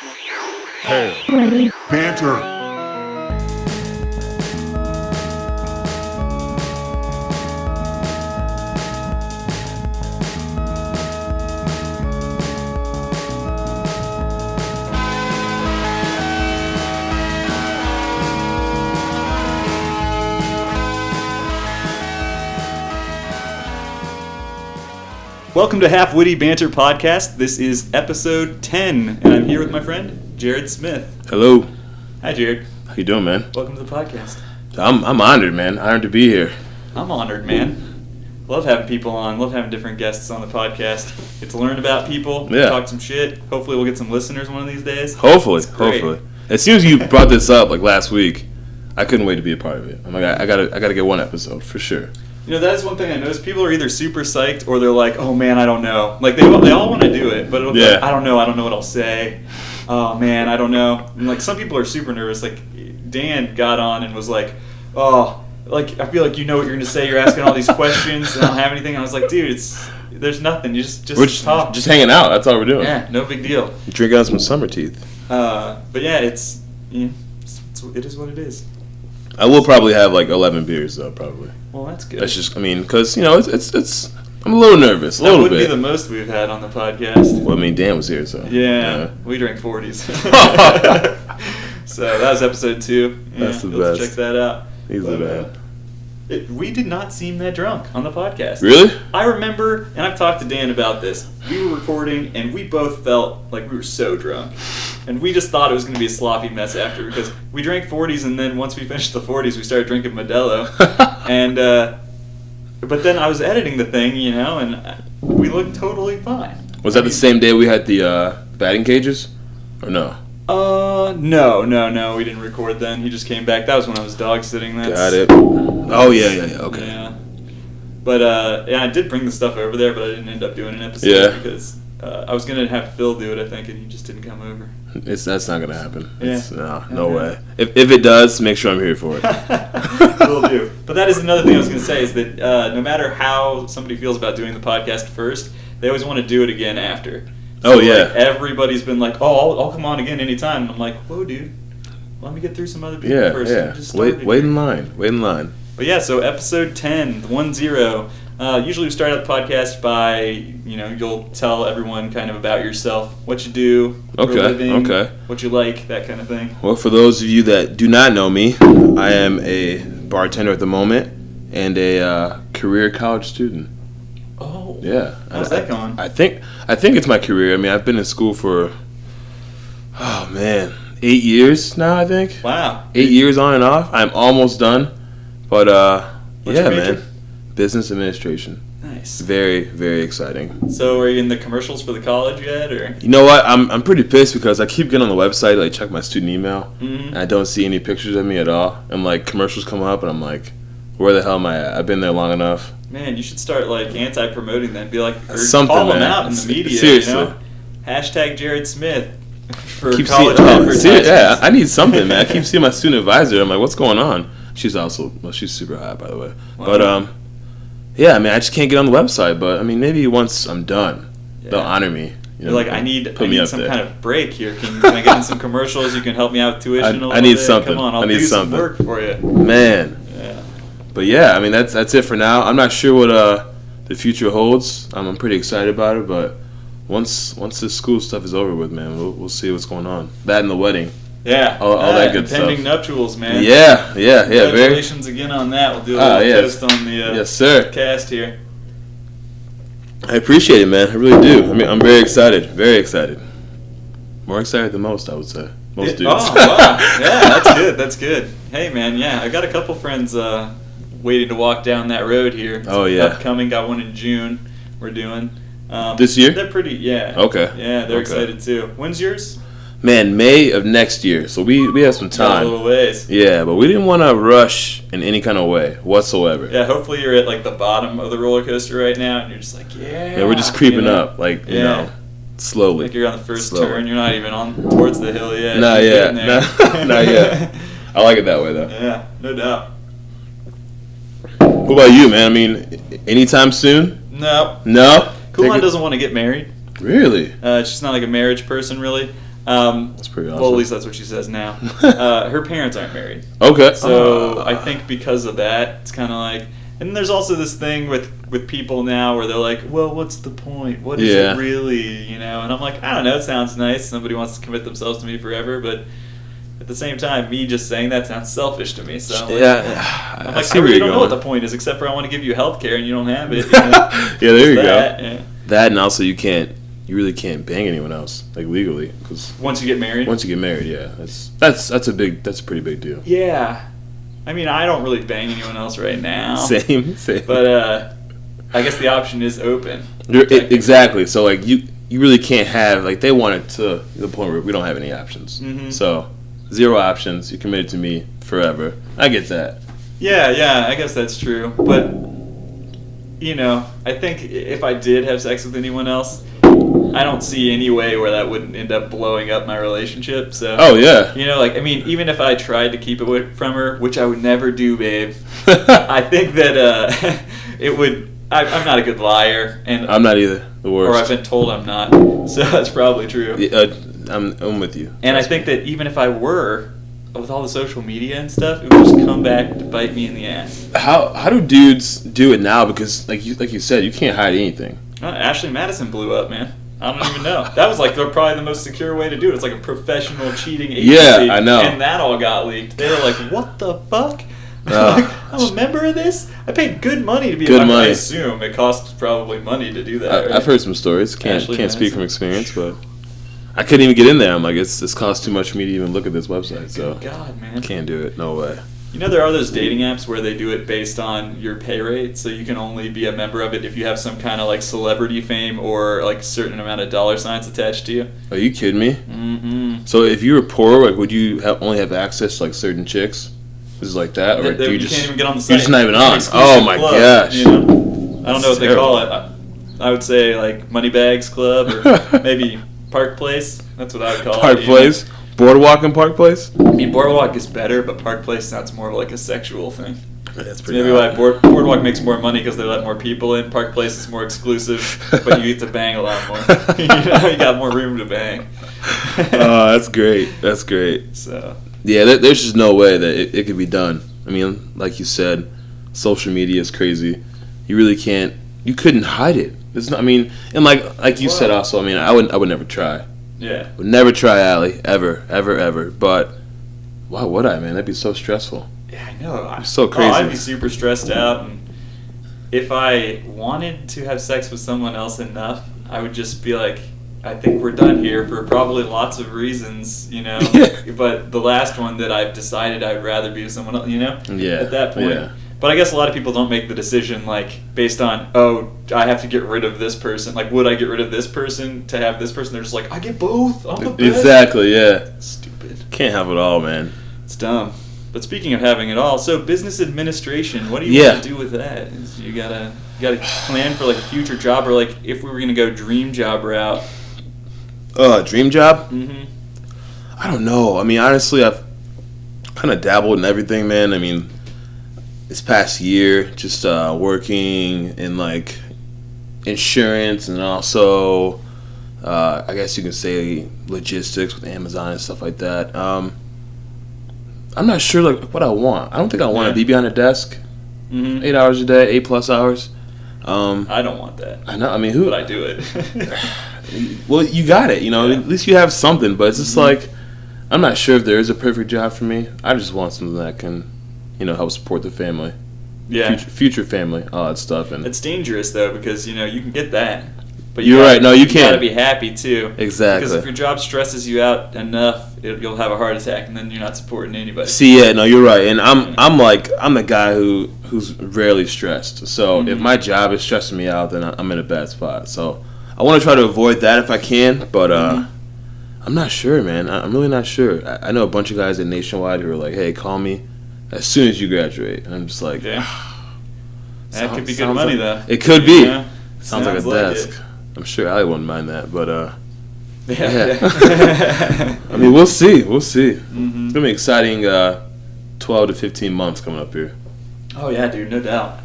Witty Banter. Welcome to Half Witty Banter Podcast. This is episode 10, and I'm here with my friend, Jared Smith. Hello. Hi, Jared. How you doing, man? Welcome to the podcast. I'm honored, man. Honored to be here. I'm honored, man. Love having people on. Love having different guests on the podcast. Get to learn about people. Yeah. Talk some shit. Hopefully we'll get some listeners one of these days. Hopefully. As soon as you brought this up, like last week, I couldn't wait to be a part of it. I'm like, I gotta get one episode for sure. You know, that is one thing I noticed. People are either super psyched or they're like, oh man, I don't know. Like, they all want to do it, but it'll be like, I don't know what I'll say. Oh man, I don't know. And like, some people are super nervous. Like, Dan got on and was like, oh, like, I feel like you know what you're going to say. You're asking all these questions and I don't have anything. And I was like, dude, there's nothing. You We're just talk. Just hanging out. That's all we're doing. Yeah, no big deal. Drinking out some summer teeth. But yeah, it is what it is. I will probably have like 11 beers though, probably. Well, that's good. That's just, because you know, it's. I'm a little nervous, That wouldn't be the most we've had on the podcast. Well, I mean, Dan was here, so. Yeah, we drank 40s. So that was episode 2. Yeah, that's the best. Check that out. He's the man. We did not seem that drunk on the podcast. Really? I remember, and I've talked to Dan about this, we were recording, and we both felt like we were so drunk. And we just thought it was going to be a sloppy mess after, because we drank 40s, and then once we finished the 40s, we started drinking Modelo. And, but then I was editing the thing, you know, and we looked totally fine. Was that the same day we had the batting cages? Or no? No, we didn't record then. He just came back. That was when I was dog sitting. Got it. Oh, yeah, okay. Yeah. But, yeah, I did bring the stuff over there, but I didn't end up doing an episode because I was going to have Phil do it, I think, and he just didn't come over. That's not going to happen. Yeah. No way. If it does, make sure I'm here for it. Will do. But that is another thing I was going to say is that no matter how somebody feels about doing the podcast first, they always want to do it again after. So, like, everybody's been like, oh, I'll come on again anytime. And I'm like, whoa, dude. Let me get through some other people first. Yeah. Just wait in line. But yeah, so episode 10, 1-0. Usually we start out the podcast by, you'll tell everyone kind of about yourself, what you do for a living, what you like, that kind of thing. Well, for those of you that do not know me, I am a bartender at the moment and a career college student. Oh. Yeah. How's that going? I think it's my career. I mean, I've been in school for, 8 years now, I think. Wow. 8 years on and off. I'm almost done. But, What's your major? Man. Business administration. Nice. Very, very exciting. So are you in the commercials for the college yet, or? You know what? I'm pretty pissed because I keep getting on the website, like, check my student email, Mm-hmm. and I don't see any pictures of me at all. And, like, commercials come up, and I'm like, where the hell am I at? I've been there long enough. Man, you should start, like, anti-promoting that. Be like, or something, call them man. out in the media, Seriously. Hashtag Jared Smith for Keep college seeing, advertisements. yeah, I need something, man. I keep seeing my student advisor. I'm like, what's going on? She's super hot, by the way. Wow. But, yeah, I mean, I just can't get on the website. But, I mean, maybe once I'm done, they'll honor me. You're like, I need some kind of break here. Can I get in some commercials? You can help me out with tuition a little bit? I need something. Come on, I'll do some work for you. Man. Yeah. But, yeah, I mean, that's it for now. I'm not sure what the future holds. I'm pretty excited about it. But once this school stuff is over with, man, we'll see what's going on. That and the wedding. Yeah, all that good stuff. Pending nuptials, man. Yeah. Congratulations again on that. We'll do a little toast on the yes, sir. cast here. I appreciate it, man. I really do. I mean, I'm very excited. Very excited. More excited than most, I would say. Most dudes. Oh, wow. Yeah, that's good. Hey, man, yeah, I got a couple friends waiting to walk down that road here. Oh, yeah. Upcoming, got one in June we're doing. This year? They're pretty, yeah. Okay. Yeah, they're excited too. When's yours? Man, May of next year, so we have some time. Got a little ways. Yeah, but we didn't want to rush in any kind of way whatsoever. Yeah, hopefully you're at like the bottom of the roller coaster right now, and you're just like, yeah, we're just creeping up, like you know, slowly. Like you're on the first turn, you're not even on towards the hill yet. Not yet. Not yet. I like it that way though. Yeah, no doubt. What about you, man? I mean, anytime soon? No. No? Kulan doesn't want to get married. Really? She's not like a marriage person, really. That's pretty awesome. Well, at least that's what she says now. Her parents aren't married. Okay. So I think because of that, it's kind of like... And there's also this thing with people now where they're like, well, what's the point? What is it really? You know? And I'm like, I don't know. It sounds nice. Somebody wants to commit themselves to me forever. But at the same time, me just saying that sounds selfish to me. So I'm like, I really don't know what the point is, except for I want to give you health care and you don't have it. You know? Yeah, there you go. Yeah. That, and also you really can't bang anyone else, like, legally, because once you get married, yeah, that's a pretty big deal. Yeah, I mean, I don't really bang anyone else right now. Same. But I guess the option is open. Exactly. So like you really can't have, like, they want it to the point where we don't have any options. Mm-hmm. So 0 options. You're committed to me forever. I get that. Yeah, I guess that's true. But you know, I think if I did have sex with anyone else, I don't see any way where that wouldn't end up blowing up my relationship. So, you know, like, I mean, even if I tried to keep it from her, which I would never do, babe, I think that it would. I'm not a good liar, and I'm not either. The worst. Or I've been told I'm not, so that's probably true. I'm with you. And I think that even if I were, with all the social media and stuff, it would just come back to bite me in the ass. How do dudes do it now? Because like you said, you can't hide anything. Ashley Madison blew up, man. I don't even know. That was like probably the most secure way to do it. It's like a professional cheating agency. Yeah, I know. And that all got leaked. They were like, "What the fuck? Like, I'm a member of this. I paid good money to be a member." I assume it costs probably money to do that. Right? I've heard some stories. Can't speak from experience, but I couldn't even get in there. I'm like, this costs too much for me to even look at this website. So good God, man, can't do it. No way. You know, there are those dating apps where they do it based on your pay rate, so you can only be a member of it if you have some kind of like celebrity fame or like a certain amount of dollar signs attached to you. Are you kidding me? Mm-hmm. So if you were poor, like, would you only have access to like certain chicks? Is it like that, or do you just can't even get on the site? You're just not even on. Oh my gosh! You know? I don't know what they call it. I would say like Moneybags Club or maybe Park Place. That's what I would call it. Park Place. Know? Boardwalk and Park Place? I mean, Boardwalk is better, but Park Place sounds more like a sexual thing. That's pretty maybe why Boardwalk makes more money because they let more people in. Park Place is more exclusive, but you get to bang a lot more. You know, you got more room to bang. Oh, that's great. That's great. So yeah, there's just no way that it could be done. I mean, like you said, social media is crazy. You really can't. You couldn't hide it. It's not. I mean, and like you said also. I mean, I would never try. Yeah. Would never try Allie, ever. But why would I, man? That'd be so stressful. Yeah, I know. It's so crazy. I'd be super stressed out. And if I wanted to have sex with someone else enough, I would just be like, I think we're done here for probably lots of reasons, you know. But the last one that I've decided I'd rather be with someone else, you know. Yeah. At that point. Yeah. But I guess a lot of people don't make the decision like based on, oh, I have to get rid of this person. Like, would I get rid of this person to have this person? They're just like, I get both. I'm the best. Exactly. Yeah. Stupid. Can't have it all, man. It's dumb. But speaking of having it all, so business administration, what do you want to do with that? You gotta plan for like a future job, or like if we were gonna go dream job route. Dream job? Mm-hmm. I don't know. I mean, honestly, I've kind of dabbled in everything, man. I mean, this past year, just working in like insurance and also, I guess you can say logistics with Amazon and stuff like that. I'm not sure like what I want. I don't think I want to be behind a desk, 8 hours a day, 8+ hours. I don't want that. I know. I mean, who? But I do it. Well, you got it. You know, at least you have something. But it's just like, I'm not sure if there is a perfect job for me. I just want something that can, you know, help support the family. Yeah. Future family, all that stuff. And it's dangerous though because you know you can get that, but you're right. No, you can't. You gotta be happy too. Exactly. Because if your job stresses you out enough, you'll have a heart attack, and then you're not supporting anybody. See, yeah, no, you're right. And I'm the guy who's rarely stressed. So if my job is stressing me out, then I'm in a bad spot. So I want to try to avoid that if I can, but I'm not sure, man. I'm really not sure. I know a bunch of guys at Nationwide who are like, "Hey, call me as soon as you graduate," and I'm just like, that could be good money though. It could be. Yeah. Sounds like a desk. I'm sure Ali wouldn't mind that, but yeah. I mean, we'll see. It's Mm-hmm. gonna be exciting. 12 to 15 months coming up here. Oh yeah, dude, no doubt.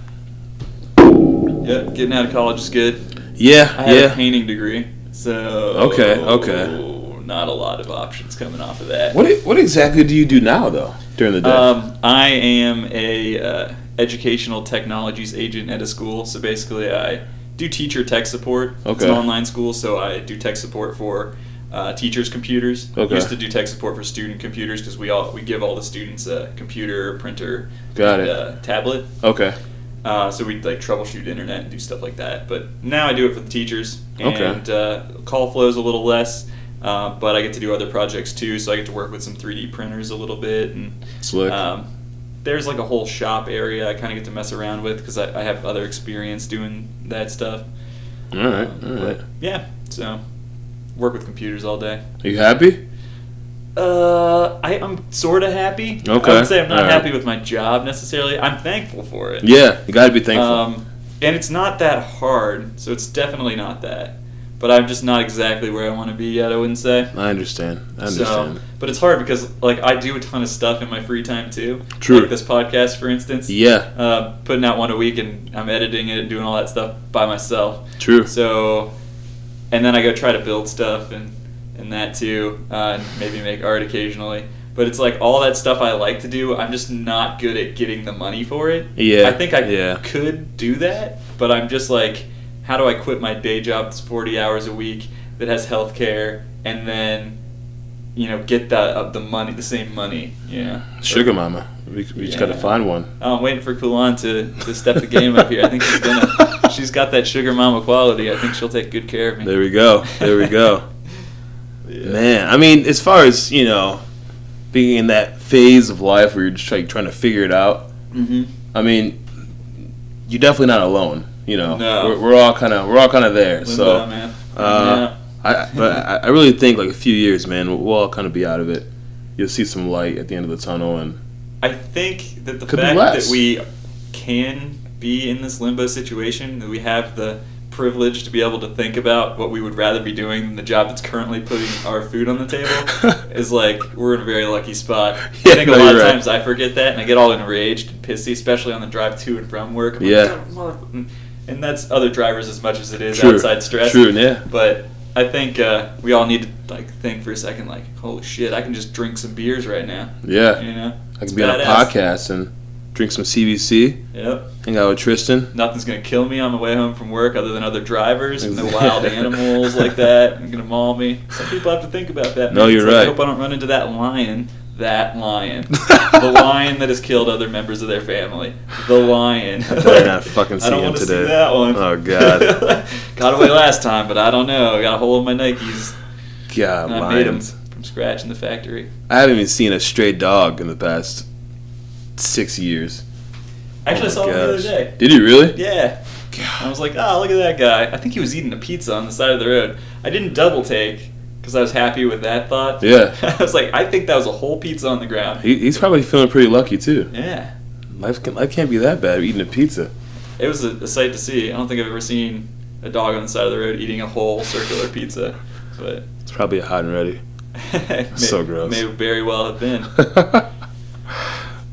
Yep, getting out of college is good. Yeah, I have a painting degree, so Okay. not a lot of options coming off of that. What exactly do you do now, though, during the day? I am a educational technologies agent at a school. So basically, I do teacher tech support. Okay. It's an online school, so I do tech support for teachers' computers. Okay. Used to do tech support for student computers because we give all the students a computer, printer, Got and it. Tablet. Okay. So we like troubleshoot internet and do stuff like that. But now I do it for the teachers, Okay. and call flow is a little less. But I get to do other projects too, so I get to work with some 3D printers a little bit, and Slick. there's like a whole shop area I kind of get to mess around with because I have other experience doing that stuff. All right. But yeah, so work with computers all day. Are you happy? I'm sort of happy. Okay. I would say I'm not All right. happy with my job necessarily. I'm thankful for it. Yeah, you got to be thankful. And it's not that hard, so it's definitely not that. But I'm just not exactly where I want to be yet, I wouldn't say. I understand. So, but it's hard because like I do a ton of stuff in my free time too. True. Like this podcast, for instance. Yeah. Putting out one a week, and I'm editing it and doing all that stuff by myself. True. So, and then I go try to build stuff and that too, and maybe make art occasionally. But it's like all that stuff I like to do, I'm just not good at getting the money for it. Yeah. I think I could do that, but I'm just like, how do I quit my day job that's 40 hours a week that has health care and then, get the money, the same money, Sugar mama. We just got to find one. I'm waiting for Kulan to step the game up here. I think she's got that sugar mama quality. I think she'll take good care of me. There we go. Yeah. Man, I mean, as far as, being in that phase of life where you're just trying to figure it out, Mm-hmm. I mean, you're definitely not alone. No. We're all kind of there. Limbo, So, man. I really think like a few years, man, we'll all kind of be out of it. You'll see some light at the end of the tunnel, and I think that the Could be fact less. that we can be in this limbo situation, that we have the privilege to be able to think about what we would rather be doing than the job that's currently putting our food on the table, is like we're in a very lucky spot. Yeah, I think a no, lot of you're right. times I forget that, and I get all enraged and pissy, especially on the drive to and from work. I'm Yeah. like, and that's other drivers as much as it is True. outside stress. True, yeah. But I think we all need to like think for a second, like, holy shit, I can just drink some beers right now. Yeah. It's I can be on a badass. podcast and drink some CBC, Yep. hang out with Tristan. Nothing's gonna kill me on the way home from work other than other drivers and the wild animals like that. Are gonna maul me. Some people have to think about that. No, man. you're It's like, right. I hope I don't run into that lion. That lion. The lion that has killed other members of their family. The lion. I better not fucking see I don't him want to today. see that one. Oh, God. Got away last time, but I don't know. I got a hold of my Nikes. God, And I made them lions. from scratch in the factory. I haven't even seen a stray dog in the past 6 years. Actually, I saw one the other Gosh. day. Did you really? Yeah. I was like, oh, look at that guy. I think he was eating a pizza on the side of the road. I didn't double take because I was happy with that thought. Yeah. I was like, I think that was a whole pizza on the ground. He's probably feeling pretty lucky, too. Yeah. Life can't be that bad, eating a pizza. It was a sight to see. I don't think I've ever seen a dog on the side of the road eating a whole circular pizza. But It's probably a hot and ready. So gross. May very well have been.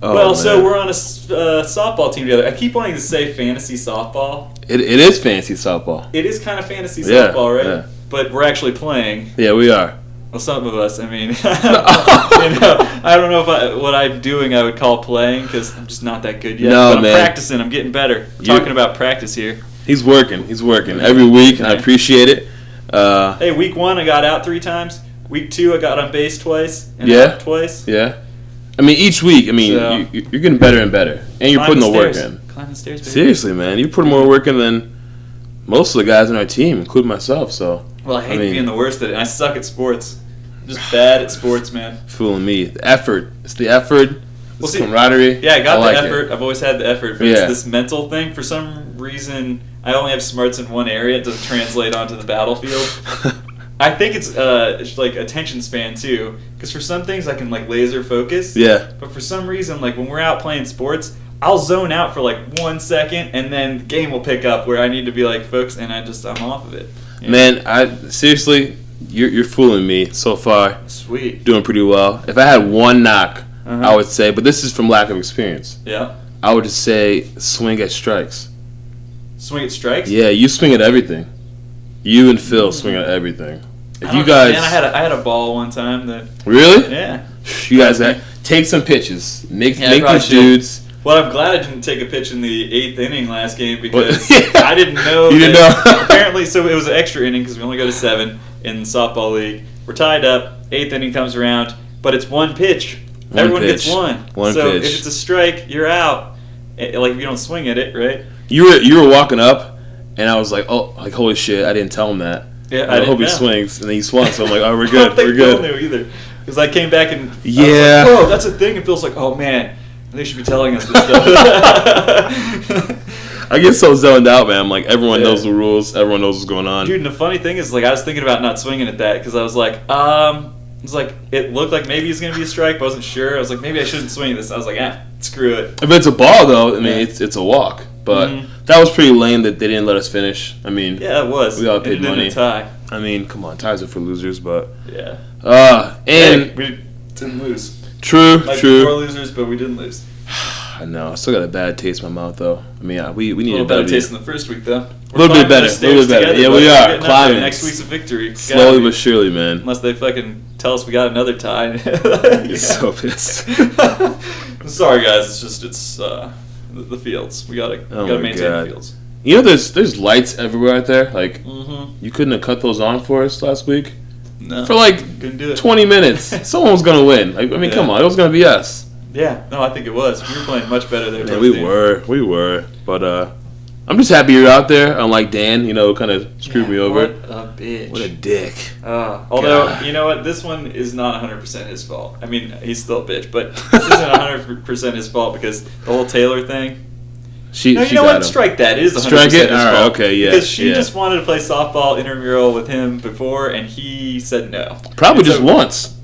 Oh, well, so man. we're on a softball team together. I keep wanting to say fantasy softball. It is fancy softball. It is kind of fantasy Yeah, softball, right? yeah. But we're actually playing. Yeah, we are. Well, some of us. I mean, I don't know if what I'm doing I would call playing because I'm just not that good yet. No, but I'm man. practicing. I'm getting better. We're talking about practice here. He's working every week, and I appreciate it. Hey, week 1 I got out 3 times. Week 2 I got on base twice and Yeah. out twice. Yeah. I mean, each week, So- you're getting better and better, and you're Climb putting the work stairs. in. Climbing the stairs, baby. Seriously, man, you put more work in than most of the guys on our team, including myself. So, Well, I hate mean- being the worst at it. I suck at sports. I'm just bad at sports, man. fooling me. The effort. It's the effort. It's Well, see, camaraderie. Yeah, I got like the it. effort. I've always had the effort, but Yeah. it's this mental thing. For some reason, I only have smarts in one area. It doesn't translate onto the battlefield. I think it's like attention span too, because for some things I can like laser focus. Yeah. But for some reason, like when we're out playing sports, I'll zone out for like 1 second, and then the game will pick up where I need to be like focused, and I'm off of it. Yeah. Man, seriously, you're fooling me so far. Sweet. Doing pretty well. If I had one knock, Uh-huh. I would say, but this is from lack of experience. Yeah. I would just say swing at strikes. Swing at strikes. Yeah, you swing at everything. You and Phil swing at everything. If you guys, man, I had a ball one time that. Really? Yeah. You guys take some pitches. Make probably these dudes. Well, I'm glad I didn't take a pitch in the 8th inning last game because Yeah. I didn't know. You didn't know. Apparently, so it was an extra inning because we only go to 7 in the softball league. We're tied up. 8th inning comes around, but it's one pitch. Everyone pitch. gets one. One so pitch. if it's a strike, you're out. Like if you don't swing at it, right? You were walking up, and I was like, oh, like holy shit! I didn't tell him that. Yeah, I hope he know. swings, and then he swung. So I'm like, oh, we're I good. don't think We're good. Bill knew either because I came back and Yeah. I was like, whoa, that's a thing. And Phil's like, oh man, they should be telling us this stuff. I get so zoned out, man. I'm like, everyone knows the rules. Everyone knows what's going on. Dude, and the funny thing is, like, I was thinking about not swinging at that because I was like, it looked like maybe it's gonna be a strike, but I wasn't sure. I was like, maybe I shouldn't swing this. I was like, screw it. If it's a ball, though, I mean, it's a walk. But that was pretty lame that they didn't let us finish. I mean, yeah, it was. We all paid money. A tie. I mean, come on, ties are for losers, but yeah. And we didn't lose. True. Four losers, but we didn't lose. I know. I still got a bad taste in my mouth, though. I mean, we need a little better better taste in the first week, though. A little bit better. Yeah, we are climbing. Next week's a victory. Slowly but surely, man. Unless they fucking tell us we got another tie. You're so pissed. I'm sorry, guys. It's the fields. We gotta maintain the fields. You know, there's lights everywhere out there. Like, you couldn't have cut those on for us last week. No, for like couldn't do it. 20 minutes. Someone was gonna win. Like, I mean, come on, it was gonna be us. Yeah, no, I think it was. We were playing much better there. Yeah, we were. But I'm just happy you're out there. Unlike Dan, you know, kind of screwed me over. What a bitch. What a dick. Although, you know what? This one is not 100% his fault. I mean, he's still a bitch, but this isn't 100% his fault because the whole Taylor thing. You know what? Strike that. It is 100% Strike it? his All right, fault. okay, yeah. Because she just wanted to play softball intramural with him before, and he said no. Probably just once.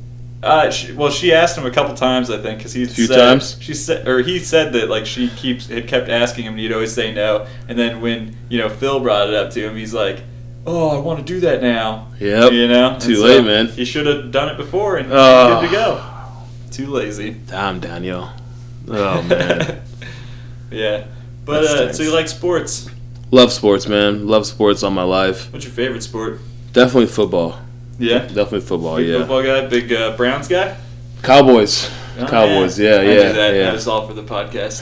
She asked him a couple times, I think, because he said that like she had kept asking him, and he'd always say no. And then when Phil brought it up to him, he's like, "Oh, I want to do that now." Yep. You know, too late, man. He should have done it before and good to go. Too lazy. Damn, Daniel. Oh man. Yeah, but so you like sports? Love sports, man. Love sports all my life. What's your favorite sport? Definitely football. Yeah, definitely football. Big football guy, big Browns guy. Cowboys. Cowboys. Yeah. I do that. Yeah. That was all for the podcast.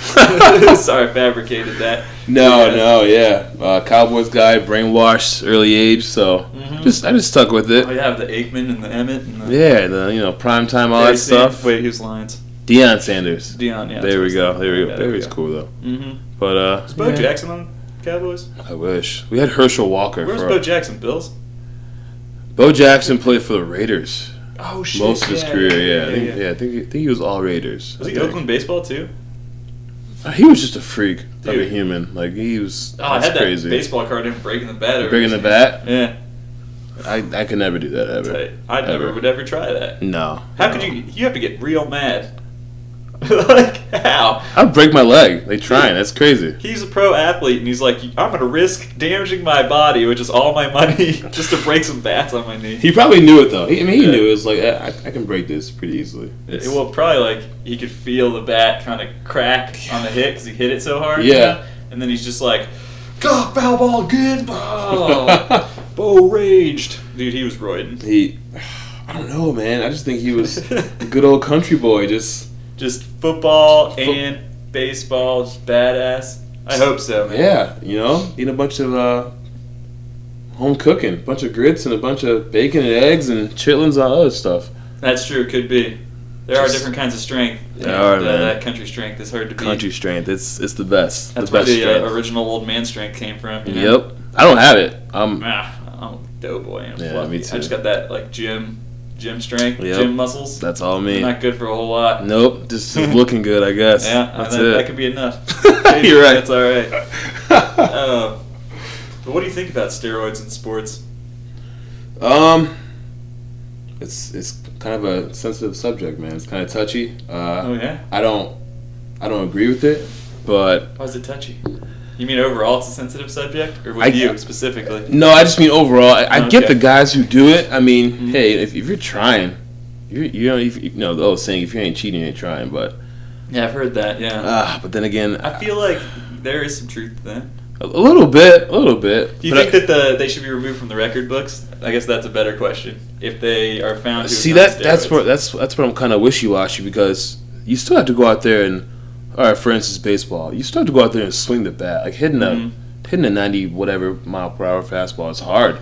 Sorry, I fabricated that. No. Cowboys guy, brainwashed early age, so I just stuck with it. Oh, you have the Aikman and the Emmett. And the primetime, all that stuff. Wait, who's Lions? Deion Sanders. Deion, yeah. There we go. Barry's cool though. But is Bo Jackson on Cowboys? I wish we had Herschel Walker. Where's Bo Jackson? Bills. Bo Jackson played for the Raiders. Oh shit! Most of his career, I think he was all Raiders. Was he Oakland baseball too? He was just a freak of a human. Like he was. Oh, I had that crazy. baseball card in breaking the bat. Breaking the bat. Yeah. I could never do that ever. I never would ever try that. No. How could you? You have to get real mad. Like how? I'd break my leg. They trying. That's crazy. He's a pro athlete, and he's like, I'm gonna risk damaging my body, which is all my money, just to break some bats on my knee. He probably knew it though. He knew it was like I can break this pretty easily. Well, probably like he could feel the bat kind of crack on the hit because he hit it so hard. Yeah. And then he's just like, God, foul ball again. Oh, Bo raged, dude. He was roiding. I don't know, man. I just think he was a good old country boy. Just football and baseball, just badass. I hope so, man. Yeah, eating a bunch of home cooking, a bunch of grits and a bunch of bacon and eggs and chitlins and all other stuff. That's true. Could be. There are different kinds of strength. There are, man. That country strength is hard to beat. Country strength, it's the best. That's where the original old man strength came from. Yep. I don't have it. I'm a doughboy. I'm fluffy. Me too. I just got that like gym strength, yep. Gym muscles. That's all me. Not good for a whole lot. Nope, just looking good, I guess. Yeah, that's it. That could be enough. You're right. That's all right. But what do you think about steroids in sports? It's kind of a sensitive subject, man. It's kind of touchy. Oh yeah. I don't agree with it, but why is it touchy? You mean overall it's a sensitive subject, or with you specifically? No, I just mean overall. I get the guys who do it. I mean, hey, if you're trying, you know the old saying, if you ain't cheating, you ain't trying. But yeah, I've heard that. Yeah. But then again, I feel like there is some truth to that. A little bit. Do you think that they should be removed from the record books? I guess that's a better question. If they are found to have done that's where I'm kind of wishy-washy, because you still have to go out there and, all right, for instance, baseball. You still have to go out there and swing the bat. Like hitting a 90 whatever mile per hour fastball is hard.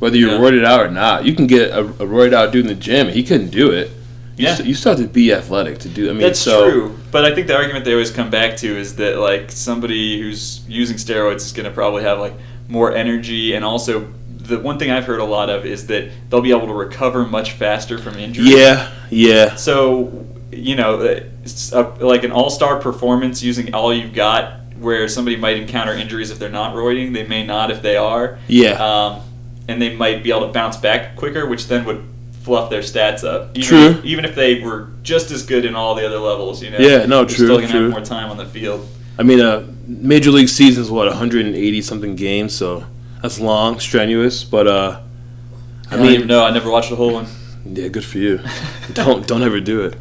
Whether you're roided out or not, you can get a roided out dude in the gym. He couldn't do it. You still have to be athletic to do. I mean, that's true. But I think the argument they always come back to is that like somebody who's using steroids is going to probably have like more energy, and also the one thing I've heard a lot of is that they'll be able to recover much faster from injury. Yeah. So it's like an all-star performance using all you've got, where somebody might encounter injuries if they're not roiding. They may not if they are. Yeah. And they might be able to bounce back quicker, which then would fluff their stats up. Even if they were just as good in all the other levels, Yeah, no, they're true. still going to have more time on the field. I mean, Major League season is 180 something games, so that's long, strenuous. But I don't even know. I never watched the whole one. Yeah, good for you. don't ever do it.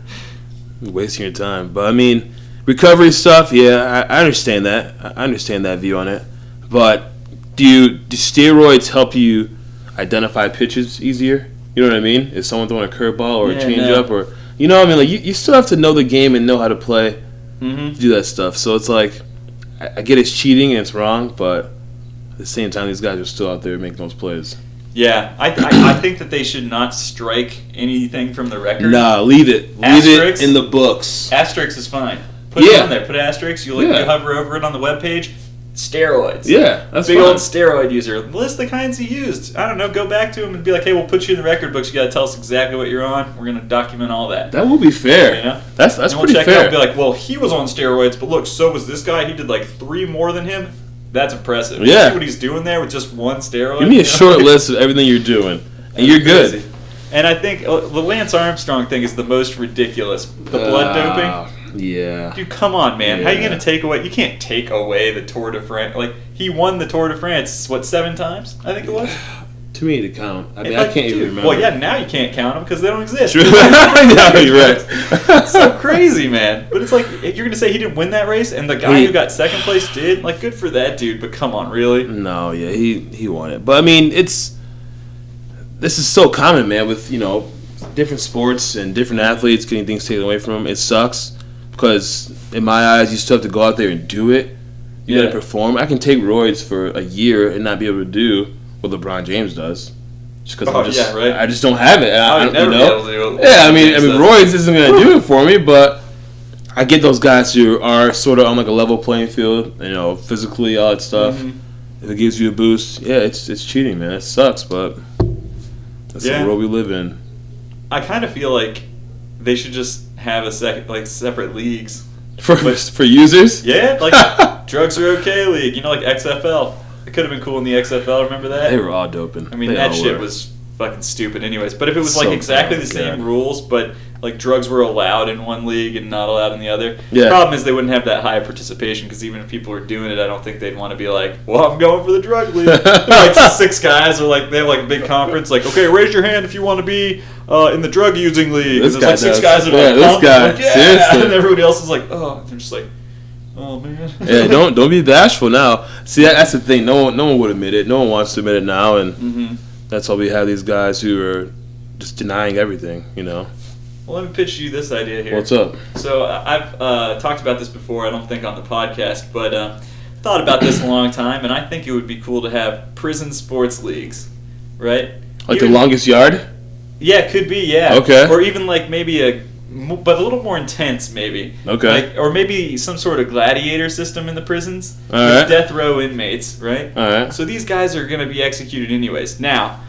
You're wasting your time. But I mean, recovery stuff. Yeah, I understand that. I understand that view on it. But do steroids help you identify pitches easier? You know what I mean? Is someone throwing a curveball or a changeup, or I mean, like you still have to know the game and know how to play to do that stuff. So it's like I get it's cheating and it's wrong, but at the same time, these guys are still out there making those plays. Yeah, I think that they should not strike anything from the record. Nah, leave it. Leave it in the books. Asterisk is fine. Put it on there. Put asterisk. You hover over it on the webpage. Steroids. Yeah, that's big fine. old steroid user. List the kinds he used. I don't know. Go back to him and be like, hey, we'll put you in the record books. You got to tell us exactly what you're on. We're going to document all that. That will be fair. That's and pretty check fair. Out and be like, well, he was on steroids, but look, so was this guy. He did like 3 more than him. That's impressive. Yeah. You see what he's doing there with just one steroid? Give me a short list of everything you're doing, and you're good. And I think the Lance Armstrong thing is the most ridiculous. The blood doping. Yeah. Dude, come on, man. How are you going to take away? You can't take away the Tour de France. Like, he won the Tour de France, 7 times? I think it was? Too many to count. I mean, I can't even remember. Well, yeah, now you can't count them because they don't exist. True. Yeah, you're right. It's so crazy, man. But it's like, you're going to say he didn't win that race, and the guy who got second place did? Like, good for that dude, but come on, really? No, yeah, he won it. But, I mean, this is so common, man, with, different sports and different athletes getting things taken away from them. It sucks. Because in my eyes, you still have to go out there and do it. You got to perform. I can take roids for a year and not be able to do what LeBron James does, just because I just don't have it. I would never be able to do it. Yeah, I mean, roids isn't going to do it for me, but I get those guys who are sort of on like a level playing field, physically, all that stuff. Mm-hmm. If it gives you a boost, it's cheating, man. It sucks, but that's the world we live in. I kind of feel like they should just have separate leagues for users. Yeah, like drugs are okay league. Like XFL. It could have been cool in the XFL. Remember that? They were all doping. I mean, that shit was fucking stupid, anyways. But if it was like exactly the same rules, but like drugs were allowed in one league and not allowed in the other. Yeah. The problem is they wouldn't have that high participation, because even if people were doing it, I don't think they'd want to be like, well, I'm going for the drug league. Like 6 guys are like, they have like a big conference, like, okay, raise your hand if you want to be in the drug using league. There's like 6 guys that are like, seriously. And everybody else is like, oh, they're just like, oh man. Yeah, don't be bashful now. See, that's the thing. No one would admit it. No one wants to admit it now, and that's why we have these guys who are just denying everything. Well, let me pitch you this idea here. What's up? So I've talked about this before. I don't think on the podcast, but thought about this a long time, and I think it would be cool to have prison sports leagues, right? Like the longest yard? Yeah, it could be. Yeah. Okay. Or even like maybe but a little more intense, maybe. Okay. Or maybe some sort of gladiator system in the prisons with death row inmates, right? All right. So these guys are going to be executed anyways. Now,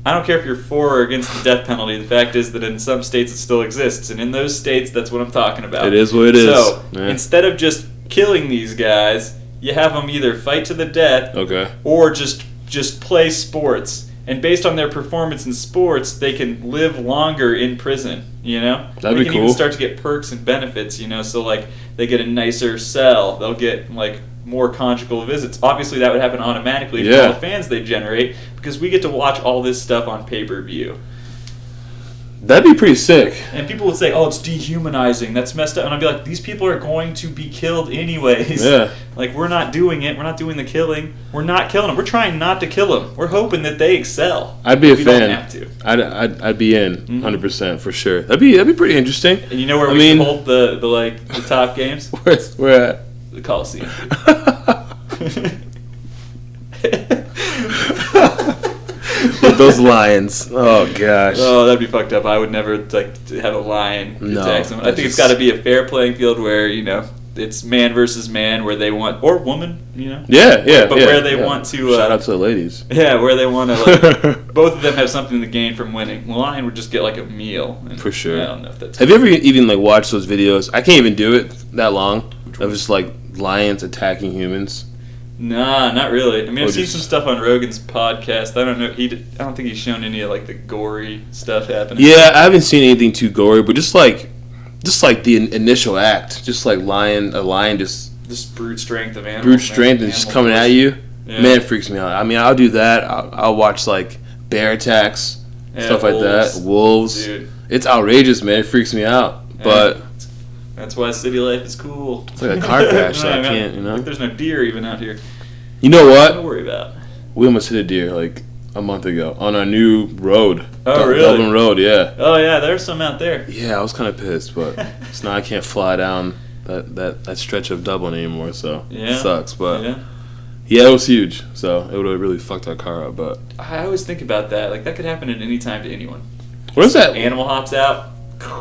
I don't care if you're for or against the death penalty. The fact is that in some states it still exists, and in those states, that's what I'm talking about. It is what it is. So instead of just killing these guys, you have them either fight to the death, or just play sports. And based on their performance in sports, they can live longer in prison, That'd be cool. They can even start to get perks and benefits, so like they get a nicer cell, they'll get like more conjugal visits. Obviously that would happen automatically for all the fans they generate, because we get to watch all this stuff on pay-per-view. That'd be pretty sick. And people would say, "Oh, it's dehumanizing. That's messed up." And I'd be like, "These people are going to be killed anyways. Yeah. Like, we're not doing it. We're not doing the killing. We're not killing them. We're trying not to kill them. We're hoping that they excel. I'd be a we fan. Don't have to. I'd be in 100% for sure. That'd be pretty interesting. And you know where we hold the top games? Where at? The Coliseum. With those lions. Oh gosh. Oh, that'd be fucked up. I would never to have a lion attack someone. I think it's got to be a fair playing field where it's man versus man, where they want, or woman, Yeah. But where they want to. Shout out to the ladies. Yeah, where they want to both of them have something to gain from winning. The lion would just get like a meal. And for sure. I don't know if that's. Have you ever even watched those videos? I can't even do it that long. Of just lions attacking humans. Nah, not really. I mean, I've seen just some stuff on Rogan's podcast. I don't know. I don't think he's shown any of the gory stuff happening. Yeah, I haven't seen anything too gory, but just the initial act, just a lion just brute strength of animals. Brute strength and just coming at you. Yeah. Man, it freaks me out. I mean, I'll do that. I'll watch bear attacks, stuff like that. Wolves. Dude. It's outrageous, man. It freaks me out. Yeah. But that's why city life is cool. it's like a car crash. I can't, Like, there's no deer even out here. You know what? Don't worry about. We almost hit a deer a month ago on our new road. Oh, really? Dublin Road, yeah. Oh, yeah, there's some out there. Yeah, I was kind of pissed, but now I can't fly down that stretch of Dublin anymore, so it sucks. But yeah, it was huge, so it would have really fucked our car up. But I always think about that. Like, that could happen at any time to anyone. What is that? Animal hops out.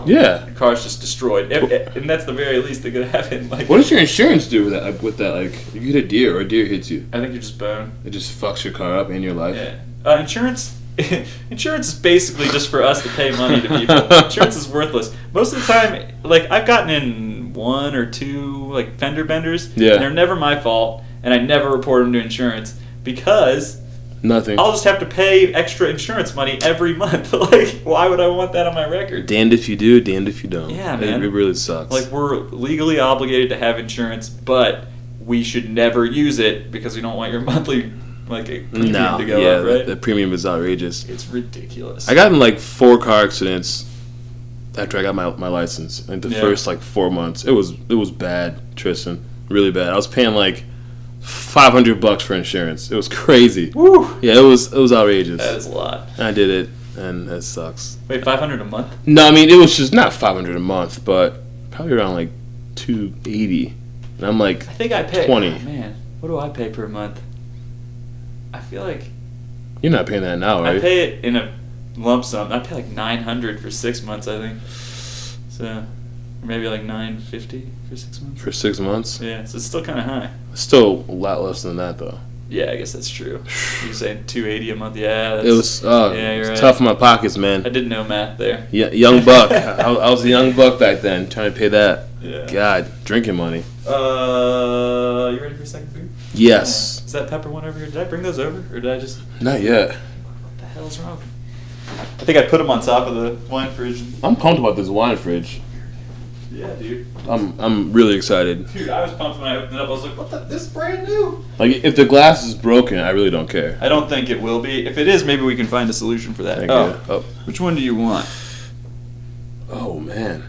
Yeah. The car's just destroyed. And that's the very least that could happen. Like, what does your insurance do with that? If you hit a deer or a deer hits you, I think you're just boned. It just fucks your car up and your life. Yeah. Insurance is basically just for us to pay money to people. Insurance is worthless. Most of the time, I've gotten in 1 or 2 fender benders. Yeah. And they're never my fault, and I never report them to insurance because nothing. I'll just have to pay extra insurance money every month. Why would I want that on my record? Damned if you do, damned if you don't. Yeah, man. It really sucks. We're legally obligated to have insurance, but we should never use it because we don't want your monthly premium to go up, right? The premium is outrageous. It's ridiculous. I got in 4 car accidents after I got my license. The first 4 months, it was bad, Tristan, really bad. I was paying $500 for insurance. It was crazy. Woo! Yeah, it was outrageous. That is a lot. I did it, and it sucks. Wait, $500 a month? No, I mean it was just not $500 a month, but probably around $280. And I'm I think I pay 20. Oh, man, what do I pay per month? I feel like you're not paying that now, right? I pay it in a lump sum. I pay $900 for 6 months, I think. So, or maybe $950 for 6 months. For 6 months? Yeah, so it's still kind of high. Still a lot less than that, though. Yeah, I guess that's true. You're saying $280 a month? Yeah, it was. You're right. Tough in my pockets, man. I did no math there. Yeah, young buck. I was a young buck back then, trying to pay that. Yeah. God, drinking money. You ready for a second food? Yes. Is that pepper one over here? Did I bring those over, or did I just? Not yet. What the hell's wrong? I think I put them on top of the wine fridge. I'm pumped about this wine fridge. Yeah, dude. I'm really excited. Dude, I was pumped when I opened it up. I was like, what the? This is brand new. If the glass is broken, I really don't care. I don't think it will be. If it is, maybe we can find a solution for that. Thank you. Oh. Which one do you want? Oh, man.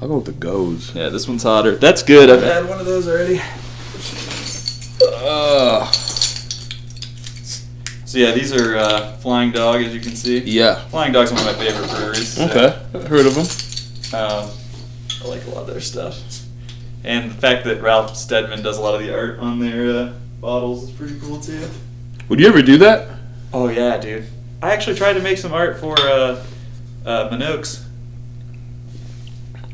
I'll go with the Goes. Yeah, this one's hotter. That's good. I've had one of those already. So yeah, these are Flying Dog, as you can see. Yeah. Flying Dog's one of my favorite breweries. So. Okay, I've heard of them. I like a lot of their stuff. And the fact that Ralph Steadman does a lot of the art on their bottles is pretty cool too. Would you ever do that? Oh yeah, dude. I actually tried to make some art for Minogue's.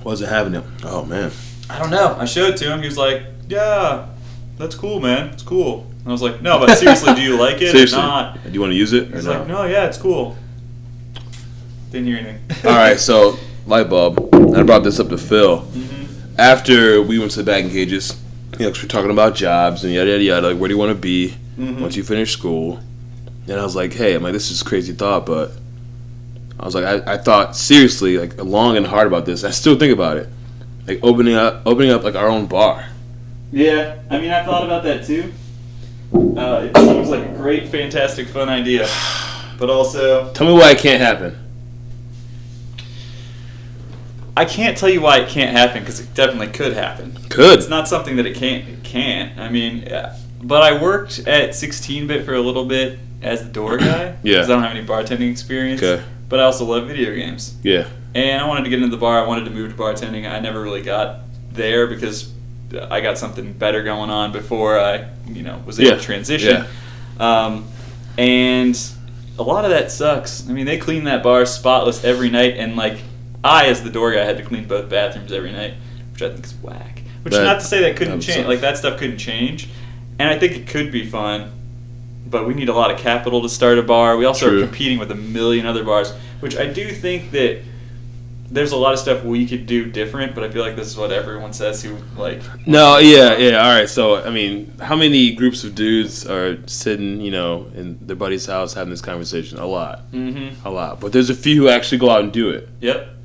Wasn't having it. Oh man. I don't know. I showed it to him. He was like, "Yeah, that's cool, man. It's cool." And I was like, "No, but seriously, do you like it Seriously, or not?" do you want to use it or He's no? like, "No, yeah, it's cool." Didn't hear anything. All right, so light bulb. I brought this up to Phil. Mm-hmm. After we went to the batting cages, 'cause we're talking about jobs and yada yada yada. Where do you want to be once you finish school? And I was like, hey, this is a crazy thought, but I was like, I thought seriously, long and hard about this. I still think about it, opening up our own bar. Yeah, I mean, I thought about that too. It seems like a great, fantastic, fun idea, but also tell me why it can't happen. I can't tell you why it can't happen because it definitely could happen. Could. It's not something that it can't. I mean, but I worked at 16-bit for a little bit as the door guy. Yeah. Because I don't have any bartending experience. Okay. But I also love video games. Yeah. And I wanted to get into the bar. I wanted to move to bartending. I never really got there because I got something better going on before I, was able to transition. Yeah. And a lot of that sucks. I mean, they clean that bar spotless every night, and like I, as the door guy, had to clean both bathrooms every night, which I think is whack. Which is not to say that couldn't change. Like that stuff couldn't change, and I think it could be fun. But we need a lot of capital to start a bar. We also are competing with a million other bars, which I do think that there's a lot of stuff we could do different, but I feel like this is what everyone says who, like... No, yeah, all right. So, I mean, how many groups of dudes are sitting, in their buddy's house having this conversation? A lot. Mm-hmm. A lot. But there's a few who actually go out and do it. Yep.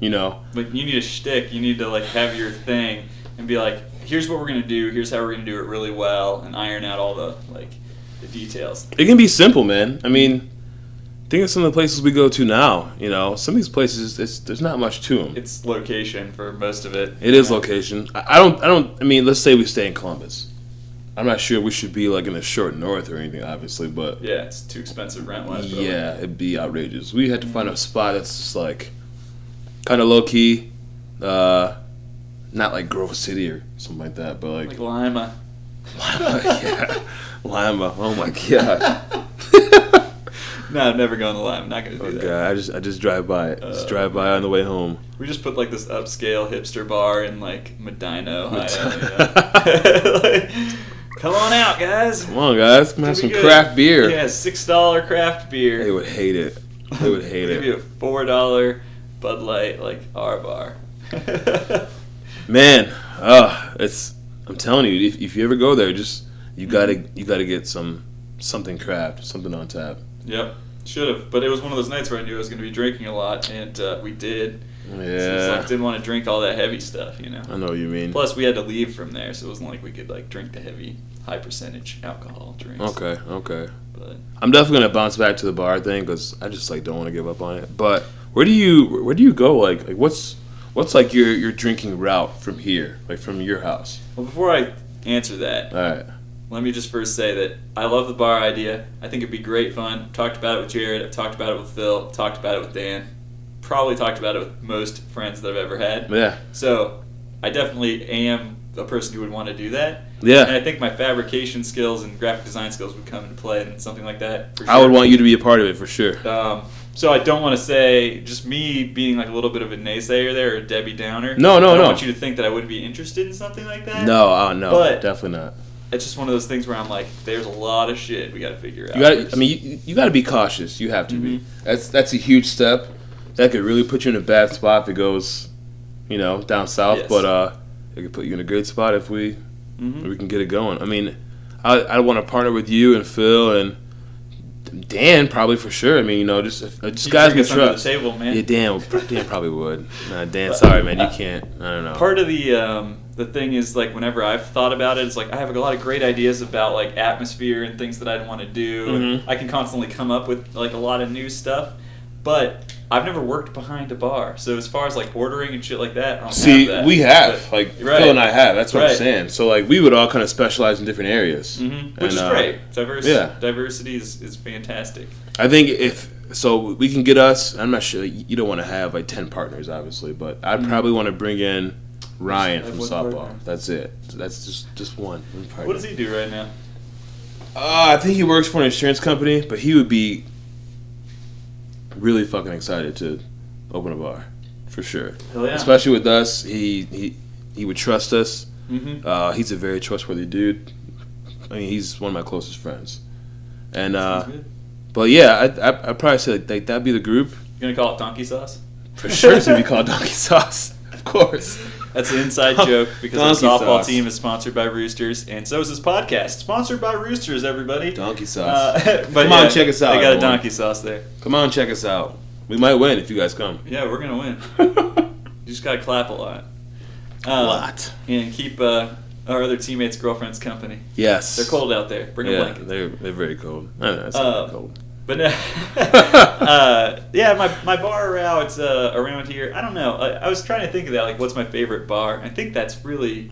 But you need a shtick. You need to, like, have your thing and be like, here's what we're going to do, here's how we're going to do it really well, and iron out all the, like, the details. It can be simple, man. I mean... Think of some of the places we go to now. Some of these places, there's not much to them. It's location for most of it. It is location. I mean, let's say we stay in Columbus. I'm not sure we should be like in the short north or anything, obviously, but yeah, it's too expensive rent-wise. Yeah, it'd be outrageous. We had to find a spot that's just like kind of low key, not like Grove City or something like that, but like Lima. Lima, yeah, Lima. Oh my god. No, I'm never going to Lime. I'm not going to do that. God, I just drive by it. Just drive by on the way home. We just put like this upscale hipster bar in like Medina, Ohio. Come on out, guys. Come on, guys. Come have some craft beer. Yeah, $6 craft beer. They would hate it. They would hate it. Give you a $4 Bud Light, like our bar. Man, I'm telling you, if you ever go there, you gotta get something craft, something on tap. Yep. Should have, but it was one of those nights where I knew I was going to be drinking a lot, and we did. Yeah. So it's like, didn't want to drink all that heavy stuff, I know what you mean. Plus, we had to leave from there, so it wasn't like we could like drink the heavy, high percentage alcohol drinks. Okay. But I'm definitely gonna bounce back to the bar thing because I just like don't want to give up on it. But where do you go? Like what's like your drinking route from here, like from your house? Well, before I answer that, all right. Let me just first say that I love the bar idea. I think it'd be great fun. I've talked about it with Jared. I've talked about it with Phil. I've talked about it with Dan. Probably talked about it with most friends that I've ever had. Yeah. So I definitely am a person who would want to do that. Yeah. And I think my fabrication skills and graphic design skills would come into play in something like that. For sure. I would want you to be a part of it for sure. So I don't want to say just me being like a little bit of a naysayer there or a Debbie Downer. No. I don't want you to think that I wouldn't be interested in something like that. No, but definitely not. It's just one of those things where I'm like, there's a lot of shit we got to figure out. You got to be cautious. You have to be. That's a huge step. That could really put you in a bad spot if it goes, down south. Yes. But it could put you in a good spot if we can get it going. I mean, I want to partner with you and Phil and Dan probably for sure. I mean, just guys we trust. The table, man. Yeah, Dan probably would. Nah, Dan, sorry, man, you can't. I don't know. Part of the thing is like whenever I've thought about it, it's like I have a lot of great ideas about like atmosphere and things that I'd want to do. And I can constantly come up with like a lot of new stuff, but I've never worked behind a bar. So as far as like ordering and shit like that, I don't have that. We have. But, Phil and I have. That's what I'm saying. So like we would all kind of specialize in different areas. Which is great. Diversity is fantastic. I think we can get us, I'm not sure, you don't want to have like 10 partners obviously, but I'd probably want to bring in Ryan from softball. That's it. So that's just one partner. What does he do right now? I think he works for an insurance company, but he would be really fucking excited to open a bar, for sure. Hell yeah. Especially with us, he would trust us. He's a very trustworthy dude. I mean, he's one of my closest friends. And but yeah, I'd probably say like that'd be the group. You gonna call it Donkey Sauce? For sure, it's gonna be called Donkey Sauce, of course. That's an inside joke because our softball team is sponsored by Roosters, and so is this podcast. Sponsored by Roosters, everybody. Donkey Sauce. But come on, check us out. They got a Donkey Sauce there. Come on, check us out. We might win if you guys come. Yeah, we're gonna win. You just gotta clap a lot. And keep our other teammates' girlfriends company. Yes. They're cold out there. Bring a blanket. They're very cold. I know, it's cold. But yeah, my bar route around here, I don't know. I was trying to think of that, like, what's my favorite bar? I think that's really,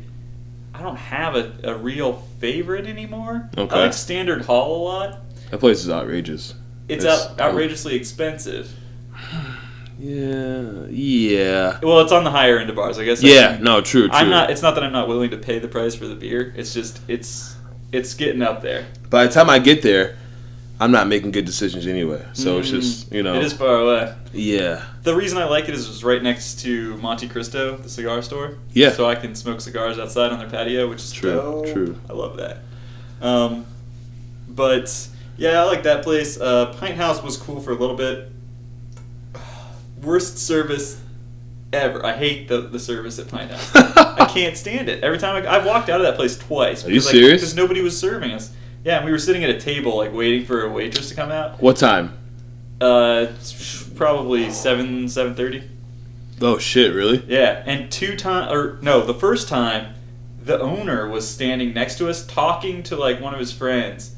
I don't have a real favorite anymore. Okay. I like Standard Hall a lot. That place is outrageous. It's outrageously expensive. Yeah. Well, it's on the higher end of bars, I guess. Yeah, no, true. It's not that I'm not willing to pay the price for the beer. It's just, it's getting up there. By the time I get there, I'm not making good decisions anyway. So it's just, It is far away. Yeah. The reason I like it is it's right next to Monte Cristo, the cigar store. Yeah. So I can smoke cigars outside on their patio, which is true. I love that. But yeah, I like that place. Pint House was cool for a little bit. Worst service ever. I hate the service at Pint House. I can't stand it. Every time I've walked out of that place twice. Are you serious? Because nobody was serving us. Yeah, and we were sitting at a table, like, waiting for a waitress to come out. What time? Probably 7:30. Oh, shit, really? Yeah, and the first time, the owner was standing next to us talking to, like, one of his friends.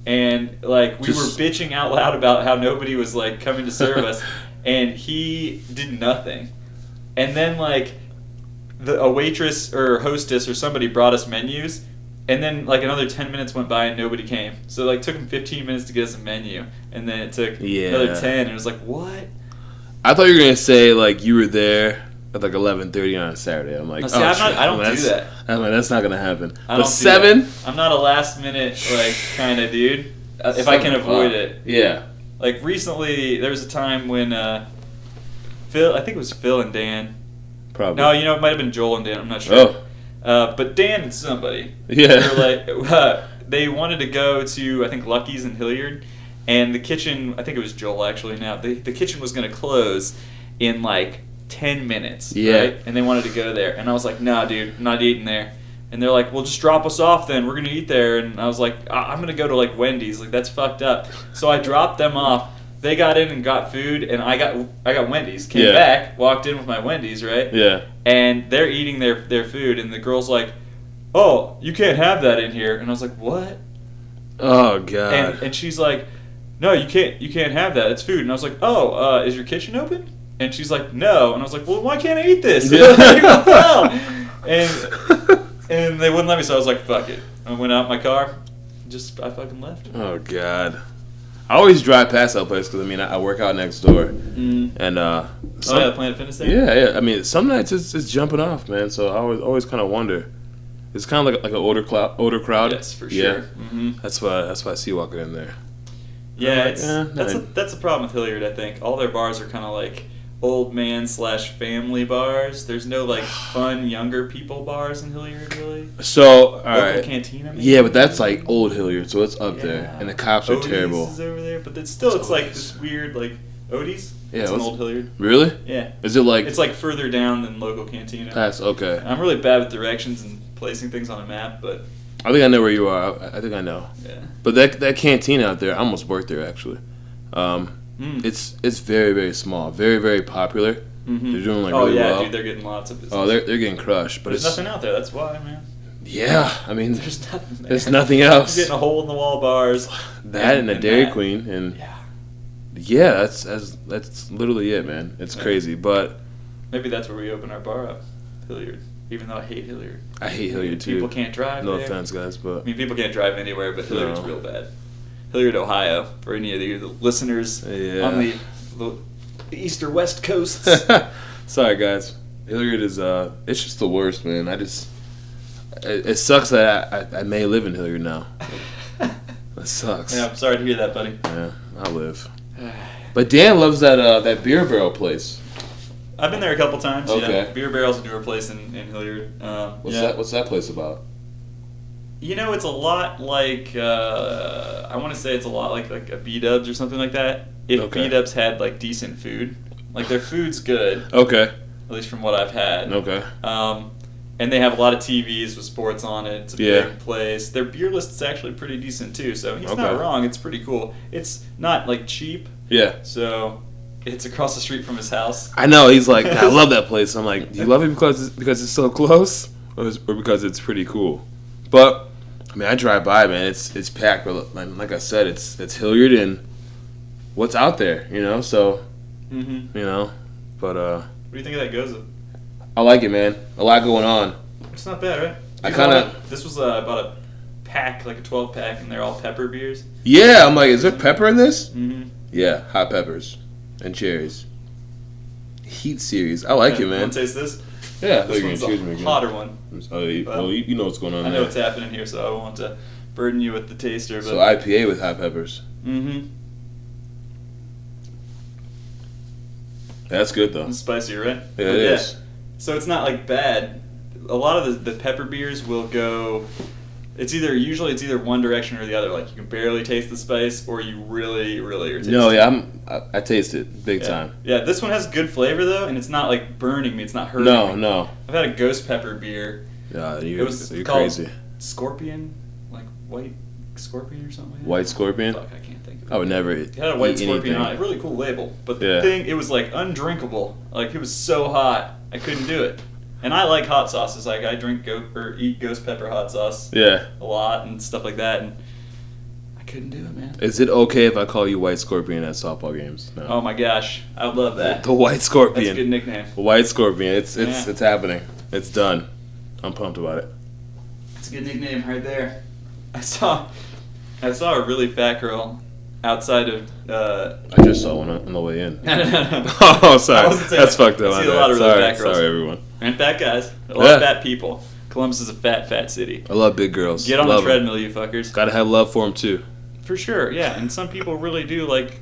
And, like, we were bitching out loud about how nobody was, like, coming to serve us. And he did nothing. And then, like, a waitress or hostess or somebody brought us menus. And then, like, another 10 minutes went by and nobody came. So, like, it took him 15 minutes to get us a menu. And then it took another 10. And it was like, what? I thought you were going to say, like, you were there at, like, 11:30 on a Saturday. I'm like, I don't do that. I'm like, that's not going to happen. But 7? I'm not a last minute, like, kind of dude. If I can avoid it. Yeah. Like, recently, there was a time when I think it was Phil and Dan. Probably. No, it might have been Joel and Dan. I'm not sure. But Dan and somebody. Yeah. They were like, they wanted to go to, I think, Lucky's in Hilliard. And the kitchen, I think it was Joel actually now, the kitchen was going to close in like 10 minutes. Yeah. Right? And they wanted to go there. And I was like, nah, dude, I'm not eating there. And they're like, well, just drop us off then. We're going to eat there. And I was like, I'm going to go to like Wendy's. Like, that's fucked up. So I dropped them off. They got in and got food, and I got Wendy's. Came back, walked in with my Wendy's, right? Yeah. And they're eating their food, and the girl's like, oh, you can't have that in here. And I was like, what? Oh, God. And she's like, no, you can't have that. It's food. And I was like, oh, is your kitchen open? And she's like, no. And I was like, well, why can't I eat this? And they wouldn't let me, so I was like, fuck it. I went out in my car, I fucking left. Oh, God. I always drive past that place because, I mean, I work out next door. And, Planet Fitness there? Yeah. I mean, some nights it's jumping off, man. So I always kind of wonder. It's kind of like an older crowd. Yes, for sure. Yeah. Mm-hmm. That's why I see you walking in there. Yeah, that's the problem with Hilliard, I think. All their bars are kind of like old man / family bars. There's no like fun younger people bars in Hilliard, really. So, all right. Cantina, maybe? Yeah, but that's like old Hilliard, so it's up there, and the cops are Odie's terrible. Is over there, but it's like this weird like Odie's. Yeah, it's an old Hilliard. Really? Yeah. Is it like? It's like further down than local cantina. That's okay. I'm really bad with directions and placing things on a map, but I think I know where you are. I think I know. Yeah. But that canteen out there, I almost worked there actually. It's very, very small, very, very popular. Mm-hmm. They're doing like really well. Dude, they're getting lots of business. Oh, they're getting crushed. But there's nothing out there. That's why, man. Yeah, I mean, there's nothing there. There's nothing else. You're getting a hole in the wall bars. That and a Dairy Queen and yeah, that's literally it, man. It's crazy, but maybe that's where we open our bar up, Hilliard. Even though I hate Hilliard. I hate Hilliard too. People can't drive. No there. offense, guys, but I mean, people can't drive anywhere, but Hilliard's real bad. Hilliard, Ohio, for any of the listeners on the east or west coasts. Sorry, guys. Hilliard is it's just the worst, man. It sucks that I may live in Hilliard now. That sucks. Yeah, I'm sorry to hear that, buddy. Yeah, I live. But Dan loves that beer barrel place. I've been there a couple times. Okay. Yeah. Beer Barrel's a newer place in Hilliard. What's that place about? It's a lot like I want to say it's a lot like a B-Dubs or something like that. If B-Dubs had like decent food, like their food's good. Okay. At least from what I've had. Okay. And they have a lot of TVs with sports on it. It's a big place. Their beer list is actually pretty decent too. So he's not wrong. It's pretty cool. It's not like cheap. Yeah. So it's across the street from his house. I know. He's like, I love that place. I'm like, do you love it because it's so close, or because it's pretty cool? But I mean, I drive by, man. It's packed. But like I said, it's Hilliard and what's out there, So, Mm-hmm. But What do you think of that Goza? I like it, man. A lot going on. It's not bad, right? I kind of. This was about a pack, like a 12-pack, and they're all pepper beers. Yeah, I'm like, is there pepper in this? Mm-hmm. Yeah, hot peppers and cherries. Heat series. I like it, man. Want to taste this? Yeah, This one's a hotter one. Oh, you know what's going on I know there. what's happening here, so I won't want to burden you with the taster. But So IPA with hot peppers. mm-hmm. That's good, though. It's spicier, right? Yeah, it is. So it's not like bad. A lot of the pepper beers will go. Usually it's either one direction or the other. Like you can barely taste the spice, or you really, really are tasting. No, yeah, I taste it big time. Yeah, this one has good flavor though, and it's not like burning me. It's not hurting me. No. I've had a ghost pepper beer. Yeah, It was you're called crazy. Scorpion, like white scorpion or something like that. White scorpion? Fuck, I can't think of it. I would never It had a white eat scorpion anything. on it. Really cool label. But Yeah. the thing, it was like undrinkable. Like it was so hot, I couldn't do it. And I like hot sauces. Like I eat ghost pepper hot sauce Yeah. a lot and stuff like that. And I couldn't do it, man. Is it okay if I call you White Scorpion at softball games? No. Oh my gosh, I would love that. The White Scorpion. That's a good nickname. The White Scorpion. It's Yeah. happening. It's done. I'm pumped about it. It's a good nickname right there. I saw a really fat girl outside of. I just saw one on the way in. No. Oh, sorry. I wasn't saying That's fucked up. I my see a bad. lot of really sorry, fat girls. sorry, everyone. And fat guys. A lot of fat people. Columbus is a fat city. I love big girls. Get on love the treadmill, you fuckers. Gotta have love for them too. For sure, yeah. And some people really do like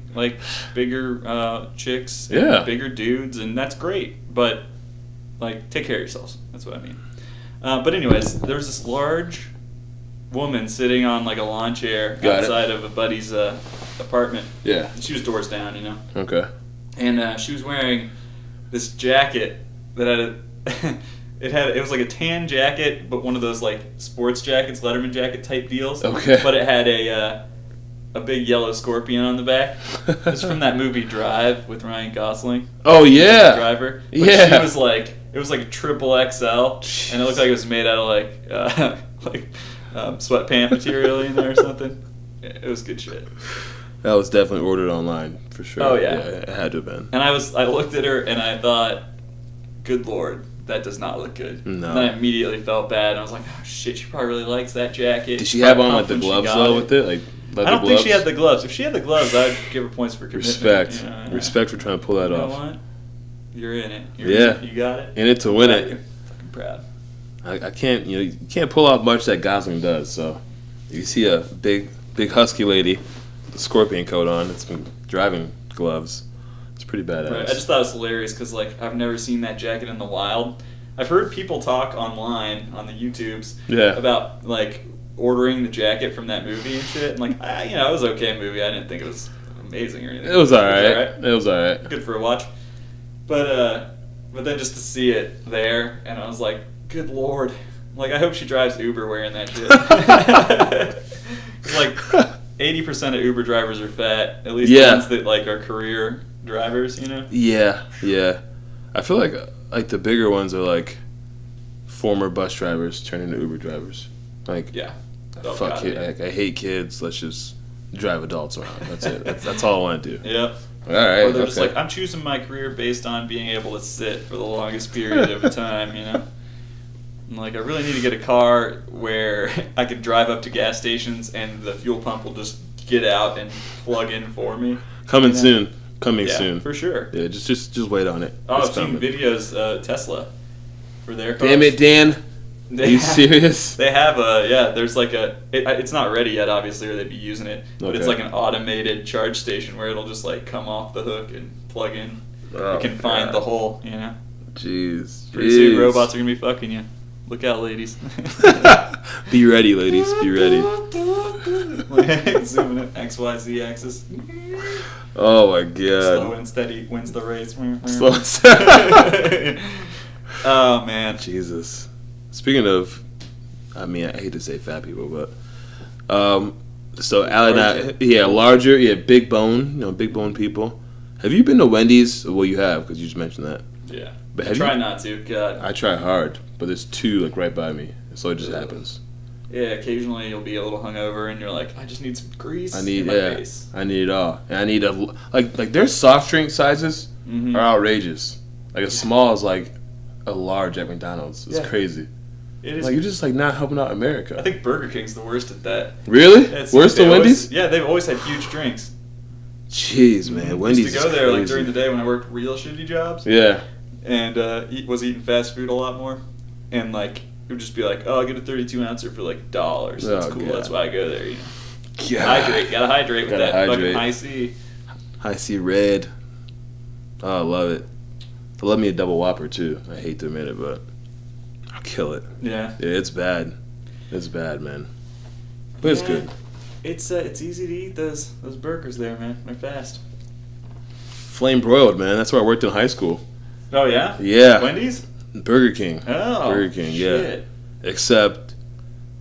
bigger chicks and Yeah. bigger dudes, and that's great. But, like, take care of yourselves. That's what I mean. But anyways, there was this large woman sitting on, like, a lawn chair Got it. outside of a buddy's apartment. Yeah. She was doors down, Okay. And she was wearing this jacket that had a... It was like a tan jacket, but one of those like sports jackets, Letterman jacket type deals. Okay. But it had a big yellow scorpion on the back. It's from that movie Drive with Ryan Gosling. Oh yeah. Driver. But Yeah. She was like, it was like a triple XL, and it looked like it was made out of like sweatpant material in there or something. It was good shit. That was definitely ordered online for sure. Oh, yeah. It had to have been. And I looked at her and I thought, good lord. That does not look good. No. And then I immediately felt bad. And I was like, oh shit, she probably really likes that jacket. Did she have on Probably like the pumped when gloves she got though with it? Like leather I don't gloves? think she had the gloves. If she had the gloves, I'd give her points for commitment. Respect. You know, Respect for trying to pull that you know off. what? You're in it. Yeah. You got it. In it to win it. You're fucking proud. I can't, you can't pull off much that Gosling does. So, you see a big husky lady with a scorpion coat on. It's been driving gloves. It's pretty badass. Right. I just thought it was hilarious because like I've never seen that jacket in the wild. I've heard people talk online on the YouTubes about like ordering the jacket from that movie and shit. And like, it was an okay movie. I didn't think it was amazing or anything. It was alright. It was alright. Good for a watch. But then just to see it there, and I was like, good lord. Like, I hope she drives Uber wearing that shit. 'Cause, like, 80% of Uber drivers are fat. At least the ones that like are career drivers, Yeah. I feel like the bigger ones are like former bus drivers turning to Uber drivers. Like, yeah. Fuck it. Like, I hate kids. Let's just drive adults around. That's it. That's all I want to do. Yep. All right. Or they're just like, I'm choosing my career based on being able to sit for the longest period of time, And like, I really need to get a car where I can drive up to gas stations and the fuel pump will just get out and plug in for me. Coming soon. Coming soon. For sure. Yeah, just wait on it. Oh, It's I've seen coming. videos, Tesla, for their cars. Damn it, Dan. Are you serious? They have there's like it's not ready yet, obviously, or they'd be using it, but it's like an automated charge station where it'll just like come off the hook and plug in. You can find the hole, Jeez. Pretty soon robots are going to be fucking you. Look out, ladies. Be ready, ladies. Be ready. Zooming in XYZ axis. Oh my god. Slow and steady wins the race. Slow and steady. Oh man. Jesus. Speaking of, I hate to say fat people, but so Alan and I, larger, big bone, big bone people. Have you been to Wendy's? Well, you have because you just mentioned that. Yeah. But I try not to. God. I try hard, but there's two like right by me, so it just happens. Yeah, occasionally you'll be a little hungover and you're like, I just need some grease in my face. I need it all. And I need like their soft drink sizes are outrageous. Like a small is like a large at McDonald's. It's crazy. It is. Like you're just like not helping out America. I think Burger King's the worst at that. Really? Worse than Wendy's? Yeah, they've always had huge drinks. Jeez, man, Wendy's used to go there like during the day when I worked real shitty jobs. Yeah. And was eating fast food a lot more, and like it would just be like, oh, I'll get a 32 ouncer for like $1. That's cool. God. That's why I go there. You know. God. Gotta hydrate with that fucking high C. High C red. Oh, I love it. I love me a double Whopper too. I hate to admit it, but I'll kill it. Yeah. Yeah, it's bad. It's bad, man. But it's good. It's easy to eat those burgers there, man. They're fast. Flame broiled, man. That's where I worked in high school. Oh yeah. Yeah. Wendy's. Burger King. Oh. Burger King. Shit. Yeah. Except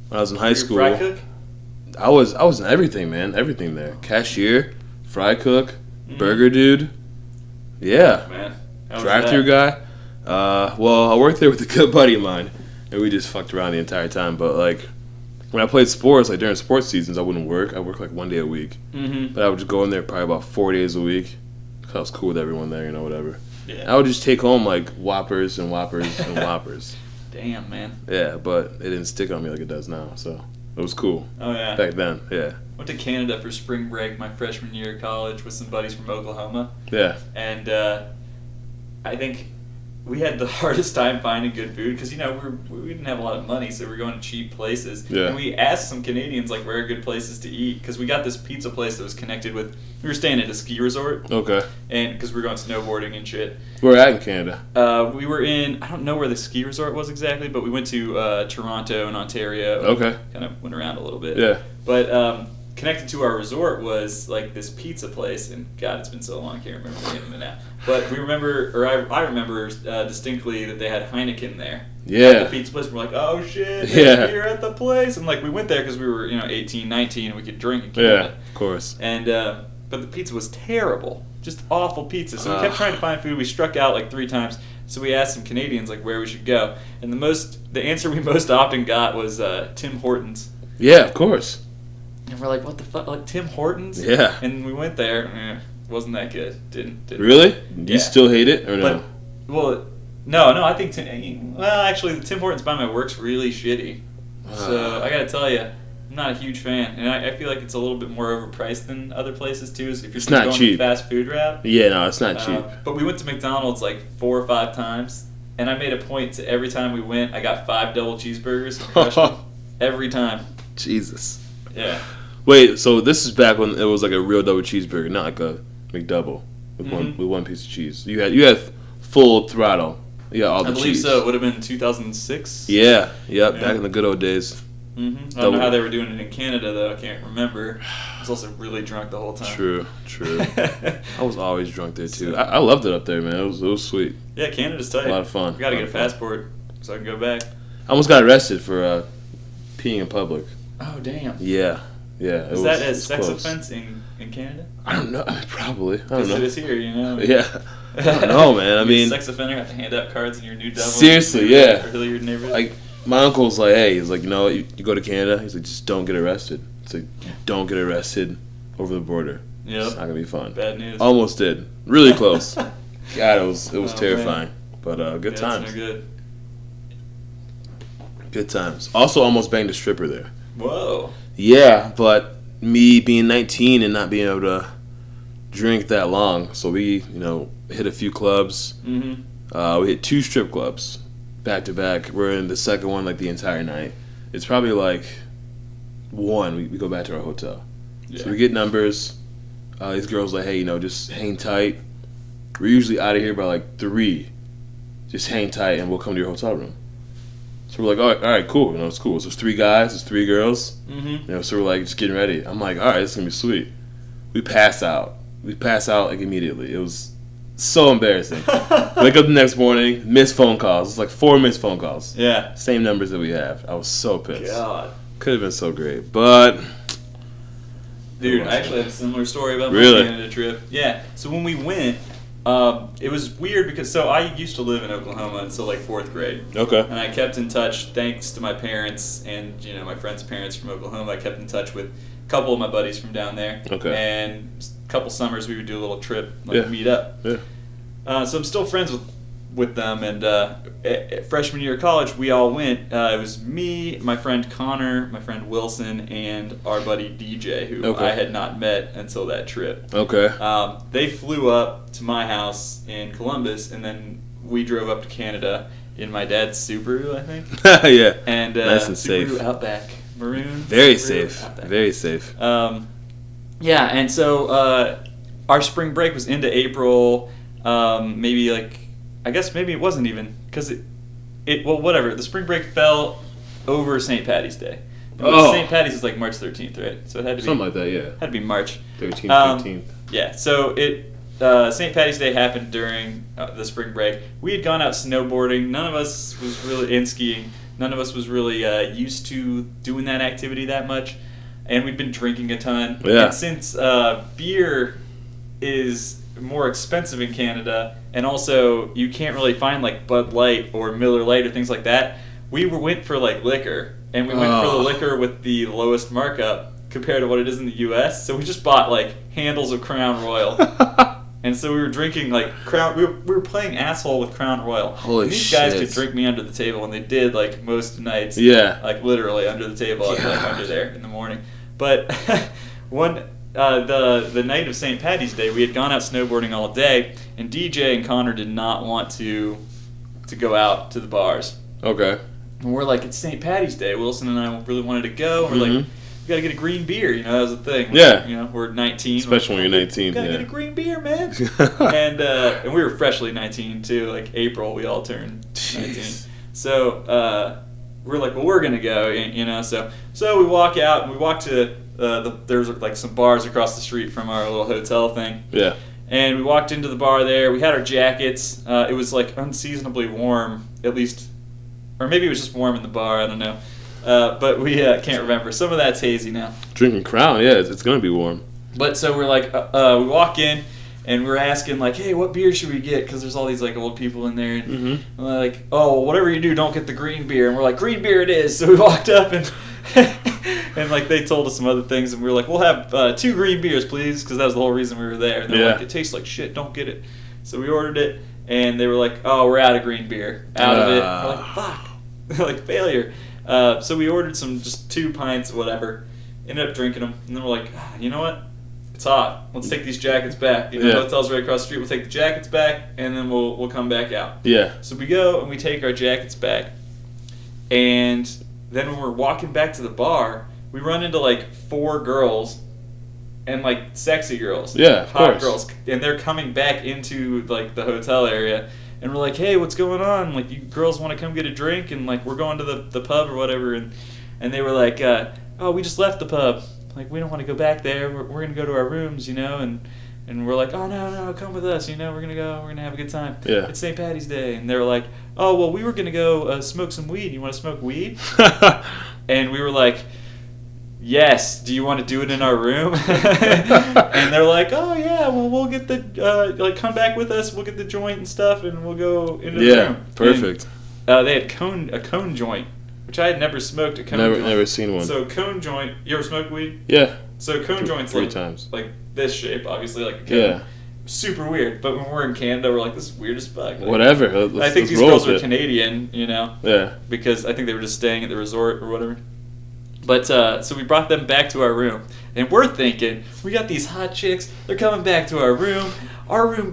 when I was in high school, fry cook? I was in everything, man. Everything there. Cashier, fry cook, burger dude. Yeah. Man. Drive-through guy. Well, I worked there with a good buddy of mine, and we just fucked around the entire time. But like, when I played sports, like during sports seasons, I wouldn't work. I worked like 1 day a week. Mm-hmm. But I would just go in there probably about 4 days a week. Cause I was cool with everyone there, whatever. Yeah. I would just take home like Whoppers and Whoppers and Whoppers. Damn, man. Yeah, but it didn't stick on me like it does now. So it was cool. Oh yeah. Back then, yeah. Went to Canada for spring break my freshman year of college with some buddies from Oklahoma. Yeah. And I think we had the hardest time finding good food because we didn't have a lot of money, so we were going to cheap places. Yeah. And we asked some Canadians like where are good places to eat because we got this pizza place that was connected with. We were staying at a ski resort. Okay. And because we were going snowboarding and shit. Where at in Canada? We were in, I don't know where the ski resort was exactly, but we went to Toronto and Ontario. Okay. Kind of went around a little bit. Yeah. But connected to our resort was like this pizza place, and God, it's been so long, I can't remember the name of it now. But we remember, or I remember distinctly that they had Heineken there. Yeah. At the pizza place, we're like, oh shit, yeah, beer at the place, and like we went there because we were 18, 19, and we could drink in Canada. Yeah, of course. And but the pizza was terrible, just awful pizza. So we kept trying to find food. We struck out like 3 times. So we asked some Canadians like where we should go, and the answer we most often got was Tim Hortons. Yeah, of course. And we're like, what the fuck? Like, Tim Hortons? Yeah. And we went there. Wasn't that good. Didn't really? Do you still hate it, or no? No, I think... actually, the Tim Hortons by my work's really shitty. So, I gotta tell you, I'm not a huge fan. And I feel like it's a little bit more overpriced than other places, too. So if you're not going cheap. the fast food route... Yeah, no, it's not cheap. But we went to McDonald's like 4 or 5 times. And I made a point to every time we went, I got 5 double cheeseburgers and crushed them. Every time. Jesus. Yeah. Wait, so this is back when it was like a real double cheeseburger, not like a McDouble with one piece of cheese. You had full throttle. You got all the cheese. I believe so. It would have been 2006. Yeah. Back in the good old days. Mm-hmm. I don't know how they were doing it in Canada though. I can't remember. I was also really drunk the whole time. True. I was always drunk there too. I loved it up there, man. It was sweet. Yeah, Canada's tight. A lot of fun. I gotta get a passport so I can go back. I almost got arrested for peeing in public. Oh damn. Yeah. Is that a sex offense in Canada? I don't know. Probably. I don't know. It is here, Yeah. I don't know, man. I mean, sex offender have to hand out cards in your new Dublin. Seriously, yeah. Hilliard neighborhood. Like my uncle's like, hey, he's like, you go to Canada. He's like, just don't get arrested. It's like, don't get arrested over the border. Yeah. It's not gonna be fun. Bad news. Almost did. Really close. God, it was terrifying. Man. But good times. That's no good. Good times. Also, almost banged a stripper there. Whoa. Yeah, but me being 19 and not being able to drink that long, so we, hit a few clubs. Mm-hmm. We hit 2 strip clubs back to back. We're in the second one like the entire night. It's probably like 1. We go back to our hotel. Yeah. So we get numbers. These girls like, hey, just hang tight. We're usually out of here by like 3. Just hang tight and we'll come to your hotel room. So we're like, all right, cool. It's cool. So it's 3 guys, it's 3 girls. Mm-hmm. So we're like just getting ready. I'm like, all right, it's gonna be sweet. We pass out. Like immediately. It was so embarrassing. Wake up the next morning, missed phone calls. It's like 4 missed phone calls. Yeah. Same numbers that we have. I was so pissed. God. Could have been so great, but. Dude, I actually have a similar story about my Canada trip. Yeah. So when we went, It was weird because I used to live in Oklahoma until like 4th grade. Okay. And I kept in touch thanks to my parents and my friends' parents from Oklahoma. I kept in touch with a couple of my buddies from down there. Okay. And a couple summers we would do a little trip, meet up. Yeah. So I'm still friends with them. And freshman year of college, we all went. It was me, my friend Connor, my friend Wilson, and our buddy DJ, who I had not met until that trip. Okay. They flew up to my house in Columbus, and then we drove up to Canada in my dad's Subaru, I think. Yeah. And nice and Subaru safe. Outback maroon. Very Subaru safe. Outback. Very safe. Yeah, and so our spring break was into April. Maybe I guess maybe it wasn't even because whatever. The spring break fell over St. Patty's Day. St. Patty's is like March 13th, right? So it had to be something like that. Yeah. Had to be March 13th, 15th. Yeah. So St. Patty's Day happened during the spring break. We had gone out snowboarding. None of us was really in skiing. None of us was really used to doing that activity that much, and we'd been drinking a ton. Yeah. And since beer is more expensive in Canada, and also you can't really find like Bud Light or Miller Lite or things like that, we went for like liquor, and we went for the liquor with the lowest markup compared to what it is in the U.S. So we just bought like handles of Crown Royal. And so we were drinking like Crown. We were playing asshole with Crown Royal. Holy and these shit. guys could drink me under the table, and they did like most nights. Yeah. Like literally under the table, like under there in the morning. But the night of St. Patty's Day, we had gone out snowboarding all day, and DJ and Connor did not want to go out to the bars. Okay. And we're like, it's St. Patty's Day. Wilson and I really wanted to go. We're like, we gotta get a green beer. That was the thing. Yeah. We're 19. Especially when you're 19. Gotta get a green beer, man. and we were freshly 19 too. Like April, we all turned 19. So we're like, well, we're gonna go. So we walk out and we walk to there's like some bars across the street from our little hotel thing. Yeah. And we walked into the bar there. We had our jackets. It was like unseasonably warm, at least, or maybe it was just warm in the bar. I don't know. But we can't remember. Some of that's hazy now. Drinking Crown, yeah, it's going to be warm. But so we're like, we walk in, and we're asking like, hey, what beer should we get? Because there's all these like old people in there, and they're like, oh, whatever you do, don't get the green beer. And we're like, green beer it is. So we walked up and and like they told us some other things, and we were like, we'll have 2 green beers, please, because that was the whole reason we were there. And they're like, it tastes like shit, don't get it. So we ordered it, and they were like, oh, we're out of green beer, out of it. We're like, fuck, like failure. So we ordered just 2 pints, whatever. Ended up drinking them, and then we're like, you know what? It's hot. Let's take these jackets back. The hotel's right across the street. We'll take the jackets back, and then we'll come back out. Yeah. So we go and we take our jackets back, and then when we're walking back to the bar, we run into like 4 girls, and like sexy girls, of hot course. girls, and they're coming back into like the hotel area. And we're like, hey, what's going on? Like, you girls want to come get a drink? And, like, we're going to the pub or whatever. And they were like, oh, we just left the pub. Like, we don't want to go back there. We're going to go to our rooms, And we're like, oh, no, come with us. We're going to go. We're going to have a good time. Yeah. It's St. Patty's Day. And they were like, oh, well, we were going to go smoke some weed. You want to smoke weed? And we were like, yes, do you want to do it in our room? And they're like, oh yeah, well we'll get the come back with us, we'll get the joint and stuff, and we'll go into the room. Perfect. And, they had a cone joint, which I had never smoked a cone joint. Never seen one. So cone joint, you ever smoked weed? Yeah. So cone joint's 3 like times. Like this shape, obviously, like a cone. Yeah. Super weird, but when we're in Canada, we're like, this is weird as fuck. Like, whatever. I think these girls are Canadian, Yeah. because I think they were just staying at the resort or whatever. But so we brought them back to our room, and we're thinking, we got these hot chicks. They're coming back to our room.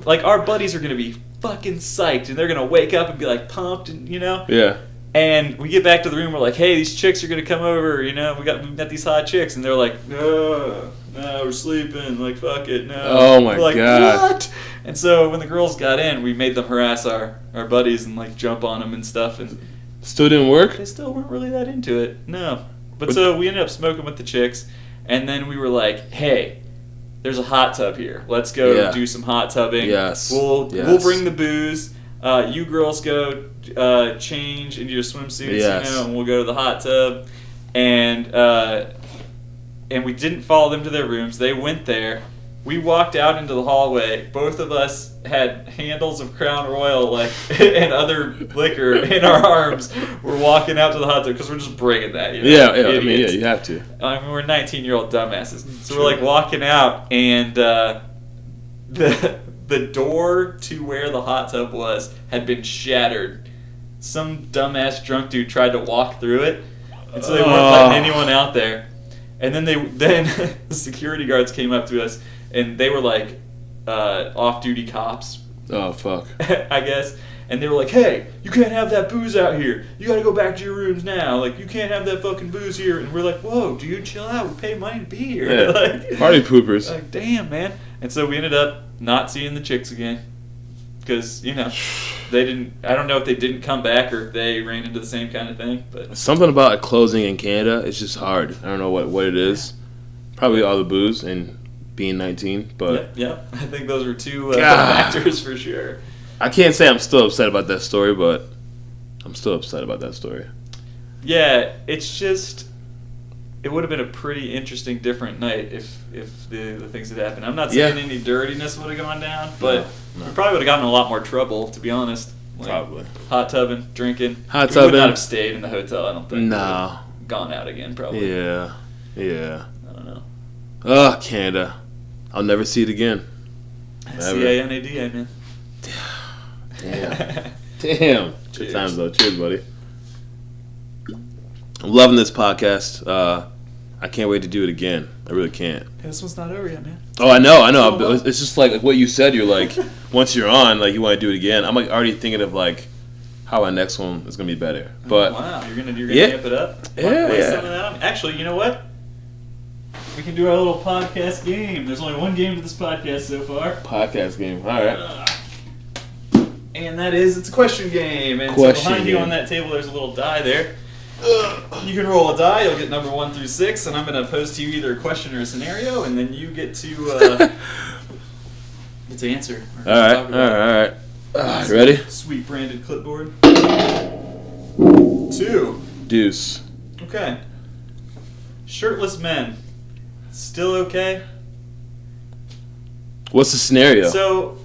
Like our buddies are gonna be fucking psyched, and they're gonna wake up and be like pumped, and Yeah. And we get back to the room. We're like, hey, these chicks are gonna come over. We got these hot chicks, and they're like, no, we're sleeping. Like, fuck it, no. Oh my we're like, god. What? And so when the girls got in, we made them harass our buddies and like jump on them and stuff, and still didn't work. they still weren't really that into it. No. But so we ended up smoking with the chicks, and then we were like, hey, there's a hot tub here. Let's go do some hot tubbing. Yes. We'll bring the booze. You girls go change into your swimsuits, and we'll go to the hot tub. And we didn't follow them to their rooms. They went there, we walked out into the hallway. Both of us had handles of Crown Royal and other liquor in our arms. We're walking out to the hot tub because we're just bringing that. You know? Yeah. I mean, yeah, you have to. I mean, we're 19-year-old dumbasses. So we're like walking out, and the door to where the hot tub was had been shattered. Some dumbass drunk dude tried to walk through it, and so they weren't letting anyone out there. And then the security guards came up to us, and they were like off-duty cops. Oh, fuck. I guess. And they were like, hey, you can't have that booze out here. You got to go back to your rooms now. Like, you can't have that fucking booze here. And we're like, whoa, dude, chill out. We paid money to be here. Yeah. Like, party poopers. Like, damn, man. And so we ended up not seeing the chicks again. Because, you know, they didn't, I don't know if they didn't come back or if they ran into the same kind of thing. But something about closing in Canada, it's just hard. I don't know what it is. Probably all the booze and being 19. But Yep. I think those were two factors for sure. I can't say I'm still upset about that story, but I'm still upset about that story. Yeah, it's just, it would have been a pretty interesting, different night if the things had happened. I'm not saying any dirtiness would have gone down, but we probably would have gotten in a lot more trouble, to be honest. Like, probably. Hot tubbing, drinking. We would not have stayed in the hotel, I don't think. No. Gone out again, probably. Yeah. I don't know. Ugh, Canada. I'll never see it again. C-A-N-A-D-A, man. Damn. Good times, though. Cheers, buddy. I'm loving this podcast. I can't wait to do it again. I really can't. Hey, this one's not over yet, man. Oh, I know. It's just like what you said. You're like, once you're on, like you want to do it again. I'm like already thinking of like how my next one is gonna be better. But wow, you're gonna amp it up. Yeah. Some of that on. Actually, you know what? We can do our little podcast game. There's only one game to this podcast so far. Podcast game. All right. And that is, it's a question game. And so behind you on that table, there's a little die there. You can roll a die. You'll get number 1 through 6, and I'm going to pose to you either a question or a scenario, and then you get to answer. All right. You ready? Sweet branded clipboard. 2. Deuce. Okay. Shirtless men. Still okay? What's the scenario? So,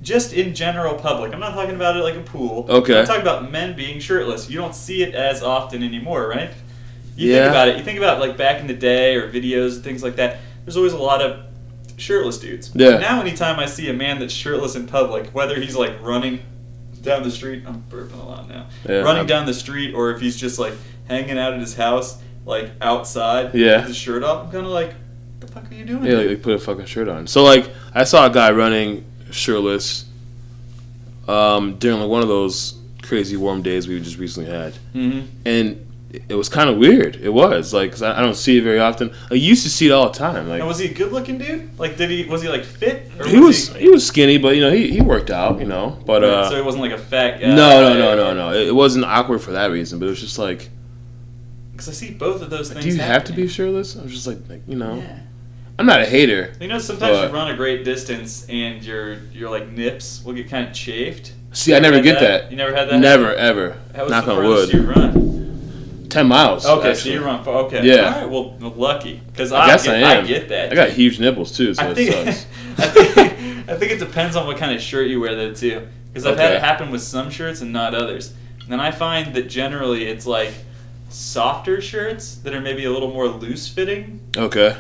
just in general public. I'm not talking about it like a pool. Okay. I'm talking about men being shirtless. You don't see it as often anymore, right? You think about it. You think about like back in the day or videos and things like that. There's always a lot of shirtless dudes. Yeah. Now anytime I see a man that's shirtless in public, whether he's like running down the street, I'm burping a lot now. Yeah, running down the street, or if he's just like hanging out at his house, like outside with his shirt off, I'm kind of like, what the fuck are you doing? Yeah, like put a fucking shirt on. So like I saw a guy running shirtless during like one of those crazy warm days we just recently had. Mm-hmm. And it was kind of weird. It was like, 'cause I don't see it very often. I used to see it all the time. Like, and was he a good-looking dude? Like, was he like fit? Or he was skinny, but you know he worked out. You know, but right, so he wasn't like a fat guy. No. It wasn't awkward for that reason, but it was just like, because I see both of those things. Do you have to be shirtless? I was just like you know. Yeah. I'm not a hater. You know, sometimes you run a great distance and your like nips will get kind of chafed. See, I never get that. You never had that? Never, ever. How was Knock the on wood. You run? 10 miles. Okay, actually. so you run. Okay. Yeah. All right. Well, lucky, because I guess I am. I get that. I got huge nipples too, so it sucks. I think it depends on what kind of shirt you wear, though, too. Because I've had it happen with some shirts and not others. And I find that generally it's like softer shirts that are maybe a little more loose fitting. Okay.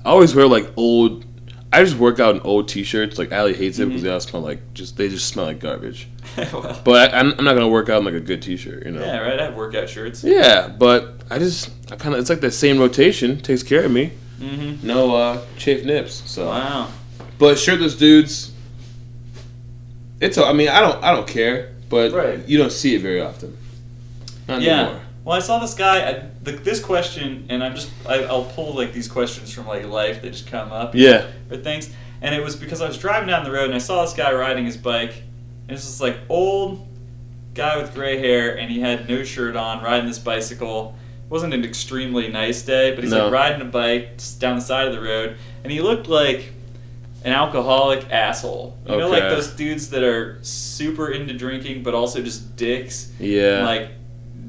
I always wear like old. I just work out in old T-shirts. Like Allie hates it because they all smell like they just smell like garbage. Well, but I'm not gonna work out in like a good T-shirt, you know. Yeah, right. I have workout shirts. Yeah, but I kind of it's like that same rotation takes care of me. Mm-hmm. No chafed nips. So. Wow. But shirtless dudes. I mean, I don't care, but you don't see it very often. Not anymore. Well, I saw this guy. This question, and I'll pull like these questions from like life that just come up. Or things, and it was because I was driving down the road and I saw this guy riding his bike, and it's this like old guy with gray hair, and he had no shirt on, riding this bicycle. It wasn't an extremely nice day, but he's like riding a bike down the side of the road, and he looked like an alcoholic asshole. You know, like those dudes that are super into drinking, but also just dicks. Yeah. Like,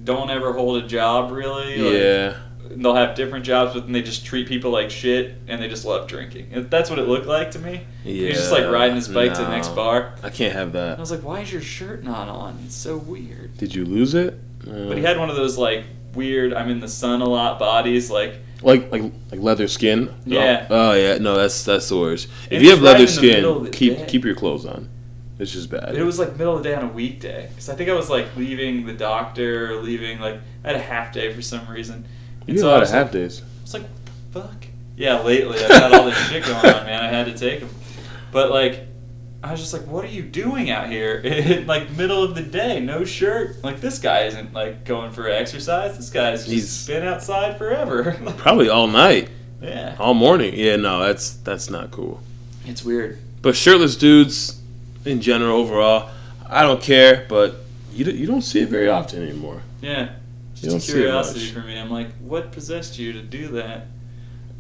don't ever hold a job, really. Yeah. they'll have different jobs, but then they just treat people like shit, and they just love drinking. That's what it looked like to me. Yeah, He's just like riding his bike to the next bar. I can't have that. I was like, why is your shirt not on? It's so weird. Did you lose it? But he had one of those like weird, I'm in the sun a lot bodies, like leather skin. Yeah. Oh yeah. No, that's the worst. And If you have it's right leather in the middle of skin, the day. keep your clothes on. It's just bad. It was like middle of the day on a weekday, because I think I was like leaving the doctor, or leaving like I had a half day for some reason. You get a lot of half days. I was like, fuck. Yeah, lately I've had all this shit going on, man. I had to take them, but like, I was just like, what are you doing out here? Like middle of the day, no shirt. Like this guy isn't like going for exercise. This guy's just been outside forever. Probably all night. Yeah. All morning. Yeah, no, that's not cool. It's weird. But shirtless dudes, in general, overall, I don't care. But you don't see it very often anymore. Yeah. You don't Just a see it curiosity much. for me. I'm like, what possessed you to do that?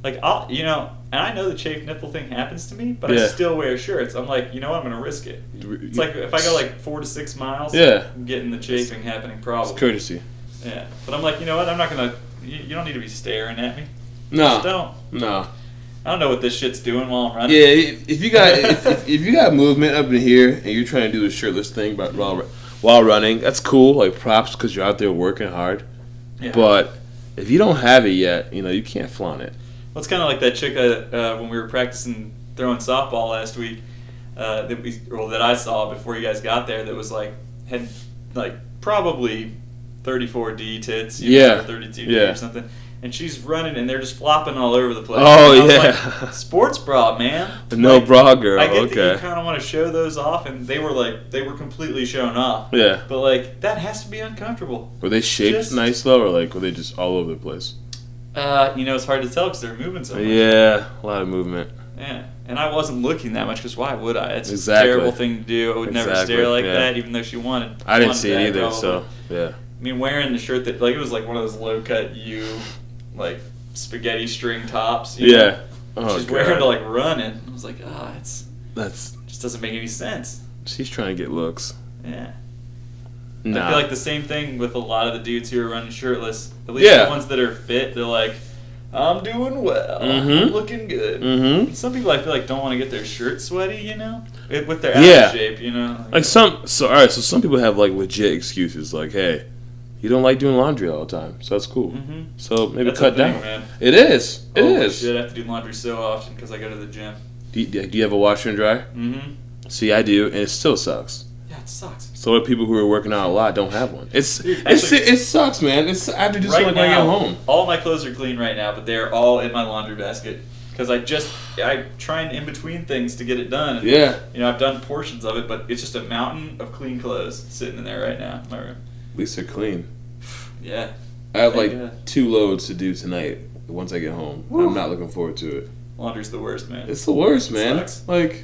Like, and I know the chafe nipple thing happens to me, but I Yeah. still wear shirts. I'm like, you know what? I'm gonna risk it. It's like if I go like 4 to 6 miles, Yeah. I'm getting the chafing happening probably. It's courtesy. Yeah, but I'm like, you know what? I'm not gonna. You don't need to be staring at me. No. Just don't. No. I don't know what this shit's doing while I'm running. Yeah, if you got if you got movement up in here and you're trying to do the shirtless thing, but while running, that's cool. Like props because you're out there working hard. Yeah. But if you don't have it yet, you can't flaunt it. Well, it's kind of like that chick when we were practicing throwing softball last week that I saw before you guys got there. That was like had like probably 34D tits, Yeah. or 32D Yeah. or something. And she's running, and they're just flopping all over the place. Oh, And I was yeah. like, sports bra, man. No Like, bra, girl. I get that Okay. you kind of want to show those off, and they were completely shown off. Yeah. But like that has to be uncomfortable. Were they shaped Just- nice though, or like were they just all over the place? It's hard to tell because they're moving so much. Yeah, a lot of movement. Yeah, and I wasn't looking that much because why would I? It's just a Exactly. terrible thing to do. I would never Exactly, stare like yeah. that, even though she wanted. I didn't wanted see it that, either, probably. so yeah. I mean, wearing the shirt that like it was like one of those low cut like spaghetti string tops. You know? Yeah. Oh, She's God. wearing to like run it. I was like, That's just doesn't make any sense. she's trying to get looks. Yeah. Nah. I feel like the same thing with a lot of the dudes who are running shirtless. At least Yeah. the ones that are fit, they're like, I'm doing well. Mhm. I'm looking good. Mm-hmm. Some people I feel like don't want to get their shirt sweaty, with their Yeah. out of shape, Like some people have like legit excuses, like, hey, you don't like doing laundry all the time, so that's cool. Mhm. So maybe That's cut a thing, down. man. It is. It Holy is. shit, I have to do laundry so often because I go to the gym. Do you have a washer and dryer? Mm-hmm. See, I do, and it still sucks. Yeah, it sucks. So what people who are working out a lot don't have one. Dude, actually- It sucks, man. I have to do Right something when I get now, home. all my clothes are clean right now, but they're all in my laundry basket because I try and in between things to get it done. And, Yeah. I've done portions of it, but it's just a mountain of clean clothes sitting in there right now in my room. At least they're clean. Yeah. I have Thank like God. 2 loads to do tonight once I get home. Woo. I'm not looking forward to it. Laundry's the worst, man. It's the worst, man. Sucks. Like,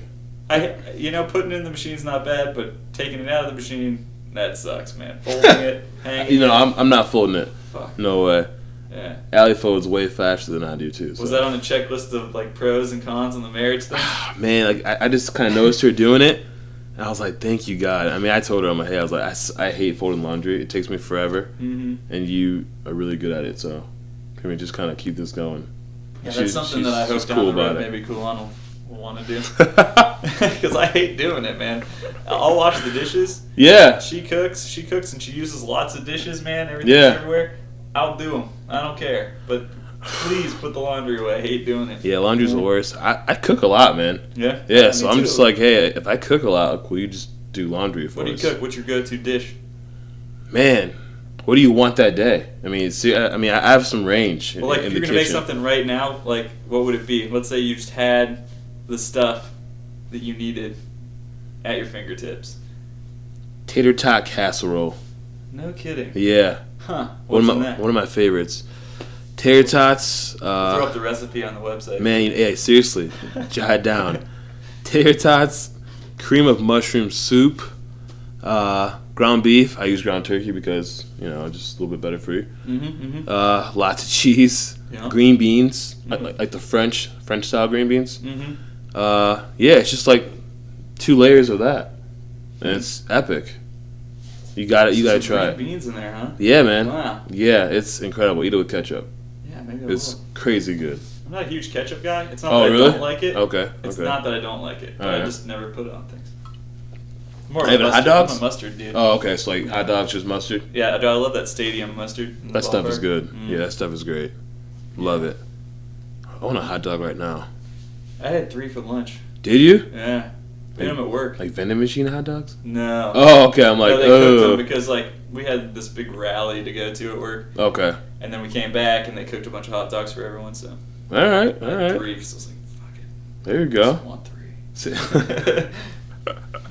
Putting it in the machine's not bad, but taking it out of the machine, that sucks, man. Folding it, hanging it. I'm not folding it. Fuck. No way. Yeah. Allie folds way faster than I do too. Was so. that on the checklist of like pros and cons on the marriage thing? Man, like I just kind of noticed her doing it, and I was like, "Thank you, God." I mean, I told her on my head, I was like, "I hate folding laundry. It takes me forever, Mm-hmm. and you are really good at it. So, can we just kind of keep this going?" Yeah, She's- that's something that I hope she's down cool the road about it. maybe Kulan will want to do. Because I hate doing it, man. I'll wash the dishes. Yeah. She cooks, and she uses lots of dishes, man. Everything's Yeah. everywhere. I'll do them. I don't care. But please put the laundry away. I hate doing it. Yeah, laundry's the worst. I cook a lot, man. Yeah? Yeah, Me so I'm too. just like, hey, if I cook a lot, will you just do laundry for What do you us? cook? What's your go-to dish? Man, what do you want that day? I mean, I have some range Well, like, in if the you're going to make kitchen. something right now, like, what would it be? Let's say you just had the stuff that you needed at your fingertips. Tater tot casserole. No kidding. Yeah. Huh. What's in that? One of my favorites. Tater tots. Throw up the recipe on the website. Man, hey, seriously, jot it down. Tater tots, cream of mushroom soup, ground beef. I use ground turkey because just a little bit better for you. Mm-hmm. Lots of cheese, Yeah. green beans, Mhm. like the French style green beans. Mm-hmm. Yeah, it's just like 2 layers of that, and it's epic. You got to try it. Beans in there, huh? Yeah, man. Wow. Yeah, it's incredible. Eat it with ketchup. Yeah, Maybe I It's will. crazy good. I'm not a huge ketchup guy. It's not Oh, that really? I don't like it. Okay. It's Okay. not that I don't like it, but Alright. I just never put it on things. More of a Even hot mustard. dogs? I'm a mustard dude. Oh, okay. So like hot dogs, just mustard. Yeah, I love that stadium mustard. in the That stuff is ballpark. good. Mm. Yeah, that stuff is great. Love it. I want a hot dog right now. I had 3 for lunch. Did you? Yeah. Made them at work. Like vending machine hot dogs? No. Oh, okay. I'm like, No, they cooked them oh. because like we had this big rally to go to at work, Okay. and then we came back and they cooked a bunch of hot dogs for everyone. So All right. I All had right. 3 because I was like, fuck it. There you I go. just want 3.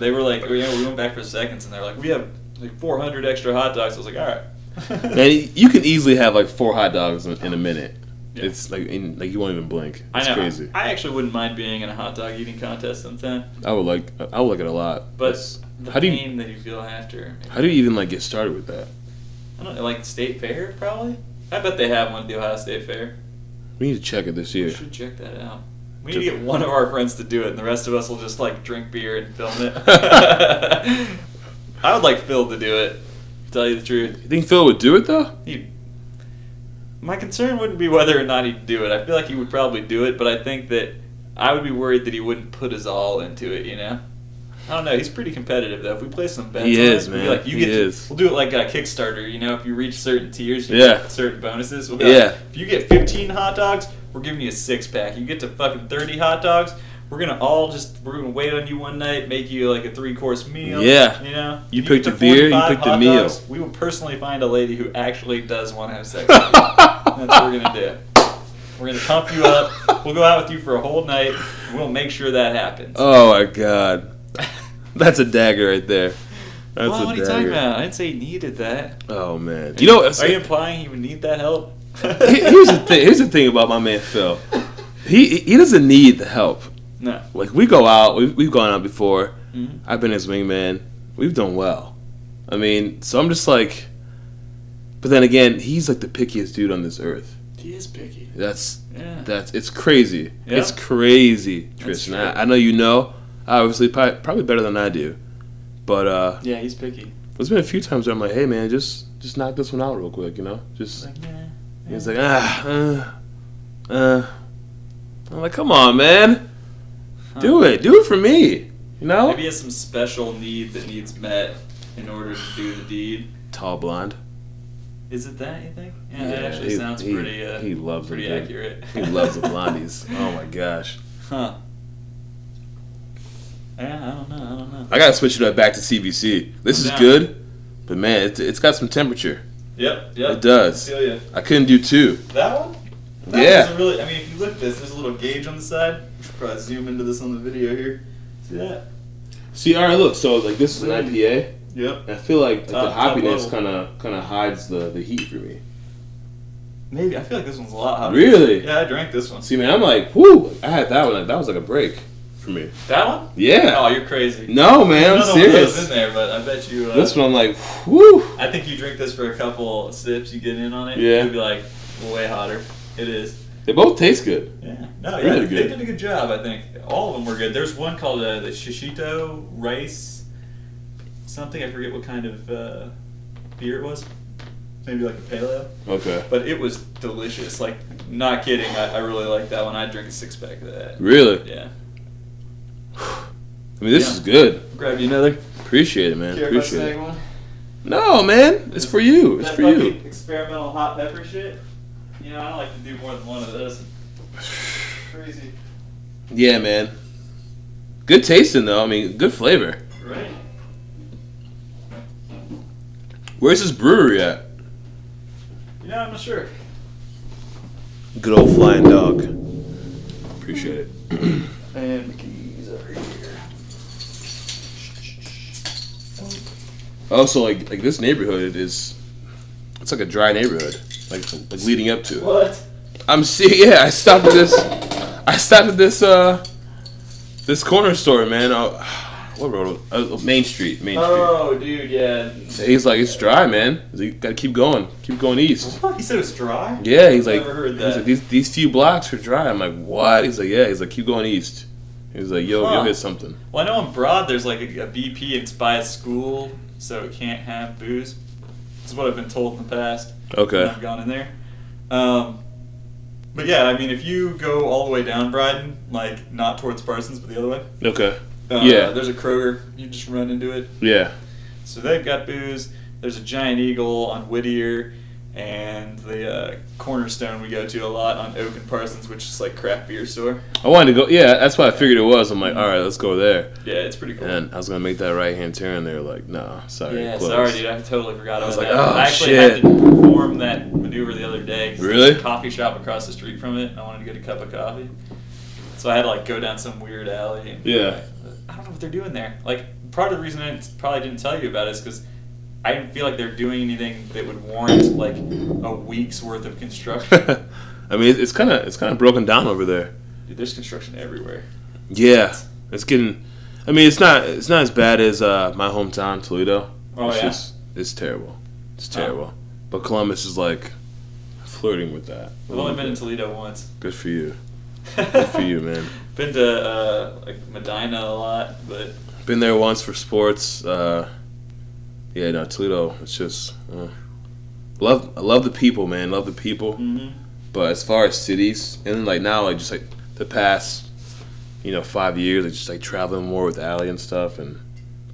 They were like, we went back for seconds, and they're like, we have like 400 extra hot dogs. I was like, all right. Man, you can easily have like 4 hot dogs in a minute. Yeah. It's like you won't even blink. It's I know. crazy. I actually wouldn't mind being in a hot dog eating contest sometime, I would like it a lot. but It's- the how do you pain that you feel after. how do you even like get started with that? I don't know, like State Fair probably. I bet they have one at the Ohio State Fair. We need to check it this We year. should check that out. We need to get one of our friends to do it, and the rest of us will just like drink beer and film it. I would like Phil to do it. To tell you the truth, You think Phil would do it though? my concern wouldn't be whether or not he'd do it. I feel like he would probably do it, but I think that I would be worried that he wouldn't put his all into it. You know. I don't know. He's pretty competitive though. If we play some bets, He on is, it, we'll be man. like, you He get is. We'll do it like a Kickstarter. You know, if you reach certain tiers, you Yeah. get certain bonuses. We'll be Yeah. like, if you get 15 hot dogs, we're giving you a 6-pack. You get to fucking 30 hot dogs, we're gonna wait on you one night, make you like a 3-course meal. Yeah. You know. You If picked get the to beer, you 45 picked the hot meal. dogs, we will personally find a lady who actually does want to have sex with you. That's what we're gonna do. We're gonna pump you up. We'll go out with you for a whole night. And we'll make sure that happens. Oh my god. That's a dagger right there. That's Well, a what are you talking dagger. about? I didn't say he needed that. Oh man. You know, Are you implying he would need that help? here's the thing. Here's the thing about my man Phil. He doesn't need the help. No. Like we go out, we've gone out before. Mhm. I've been his wingman. We've done well. I mean, so I'm just like. But then again, he's like the pickiest dude on this earth. He is picky. That's Yeah. it's crazy. Yeah. It's crazy, That's Tristan. true. I know you know. Obviously, probably better than I do. But Yeah, he's picky. there's been a few times where I'm like, hey man, just knock this one out real quick, you know? Just Like, nah. he's like, I'm like, come on, man, do it for me, you know? Maybe he has some special need that needs met in order to do the deed. Tall blonde. Is it that, you think? Yeah, that actually sounds pretty. He loves pretty them, dude. accurate. He loves the blondies. Oh my gosh. Huh. Yeah, I don't know. I gotta switch it up back to CBC. This I'm is down. good, but man, it's got some temperature. Yep. It does. I feel you. I couldn't do 2. That one? That Yeah. doesn't really. I mean, if you look at this, there's a little gauge on the side. We should probably zoom into this on the video here. See that? See, all right, look. So like this is an IPA. Yep. I feel like the Top hoppiness level. kind of hides the heat for me. Maybe. I feel like this one's a lot hotter. Really? Yeah, I drank this one. See, man, I'm like, whoo! I had that one. That was like a break for me. That one? Yeah. Oh, you're crazy. No, man, I'm Another one of those in serious. there, but I bet you. This one, I'm like, whoo! I think you drink this for a couple sips, you get in on it. Yeah. You'll be like, way hotter. It is. They both taste good. Yeah. No, Really yeah, they good. did a good job, I think. All of them were good. There's one called the shishito rice something. I forget what kind of beer it was. Maybe like a pale ale. Okay. But it was delicious. Like, not kidding. I really like that one. I'd drink a 6-pack of that. Really? Yeah. I mean, this Yeah. is good. Grab you another. Appreciate it, man. Care if I Appreciate snag it. one? No, man, it's for you. It's That for you. fucking experimental hot pepper shit. You know, I don't like to do more than one of those. Crazy. Yeah, man. Good tasting though. I mean, good flavor. Right? Where's this brewery at? Yeah, I'm not sure. Good old Flying Dog. Appreciate it. And the keys over here. Also, like this neighborhood it's like a dry neighborhood, like leading up to it. What? Yeah, I stopped at this corner store, man. What road? Main Street. Oh, dude, yeah. He's like, it's dry, man. He's like, gotta keep going east. What? He said it's dry? Yeah, he's like, Never heard he's that. like, these few blocks are dry. I'm like, what? He's like, yeah. He's like, keep going east. He's like, you'll hit something. Well, I know in Broad there's like a BP and it's by a school, so it can't have booze. That's what I've been told in the past. Okay. When I've gone in there. But yeah, I mean, if you go all the way down Bryden, like not towards Parsons, but the other way. Okay. There's a Kroger. You just run into it. Yeah. So they've got booze. There's a Giant Eagle on Whittier, and the Cornerstone we go to a lot on Oak and Parsons, which is like craft beer store. I wanted to go. Yeah, that's what I figured it was. I'm like, all right, let's go there. Yeah, it's pretty cool. And I was gonna make that right hand turn. They were like, no, sorry. Yeah, closed. sorry, dude. I totally forgot about like, that. oh, I actually shit. had to perform that maneuver the other day. 'Cause Really? There's a coffee shop across the street from it, and I wanted to get a cup of coffee. So I had to like go down some weird alley. And Yeah. I don't know what they're doing there. Like, part of the reason I probably didn't tell you about it is because I didn't feel like they're doing anything that would warrant like a week's worth of construction. I mean, it's kind of broken down over there. Dude, there's construction everywhere. Yeah, it's getting. I mean, it's not as bad as my hometown, Toledo. Oh, yeah? It's terrible. It's terrible. But Columbus is like flirting with that. I've only been in Toledo once. Good for you. Good for you, man. Been to like Medina a lot, but Been there once for sports. Yeah, no, Toledo. It's just I love the people, man. Love the people. mm-hmm. But as far as cities, and like now, like just like the past, 5 years, like just like traveling more with Allie and stuff, and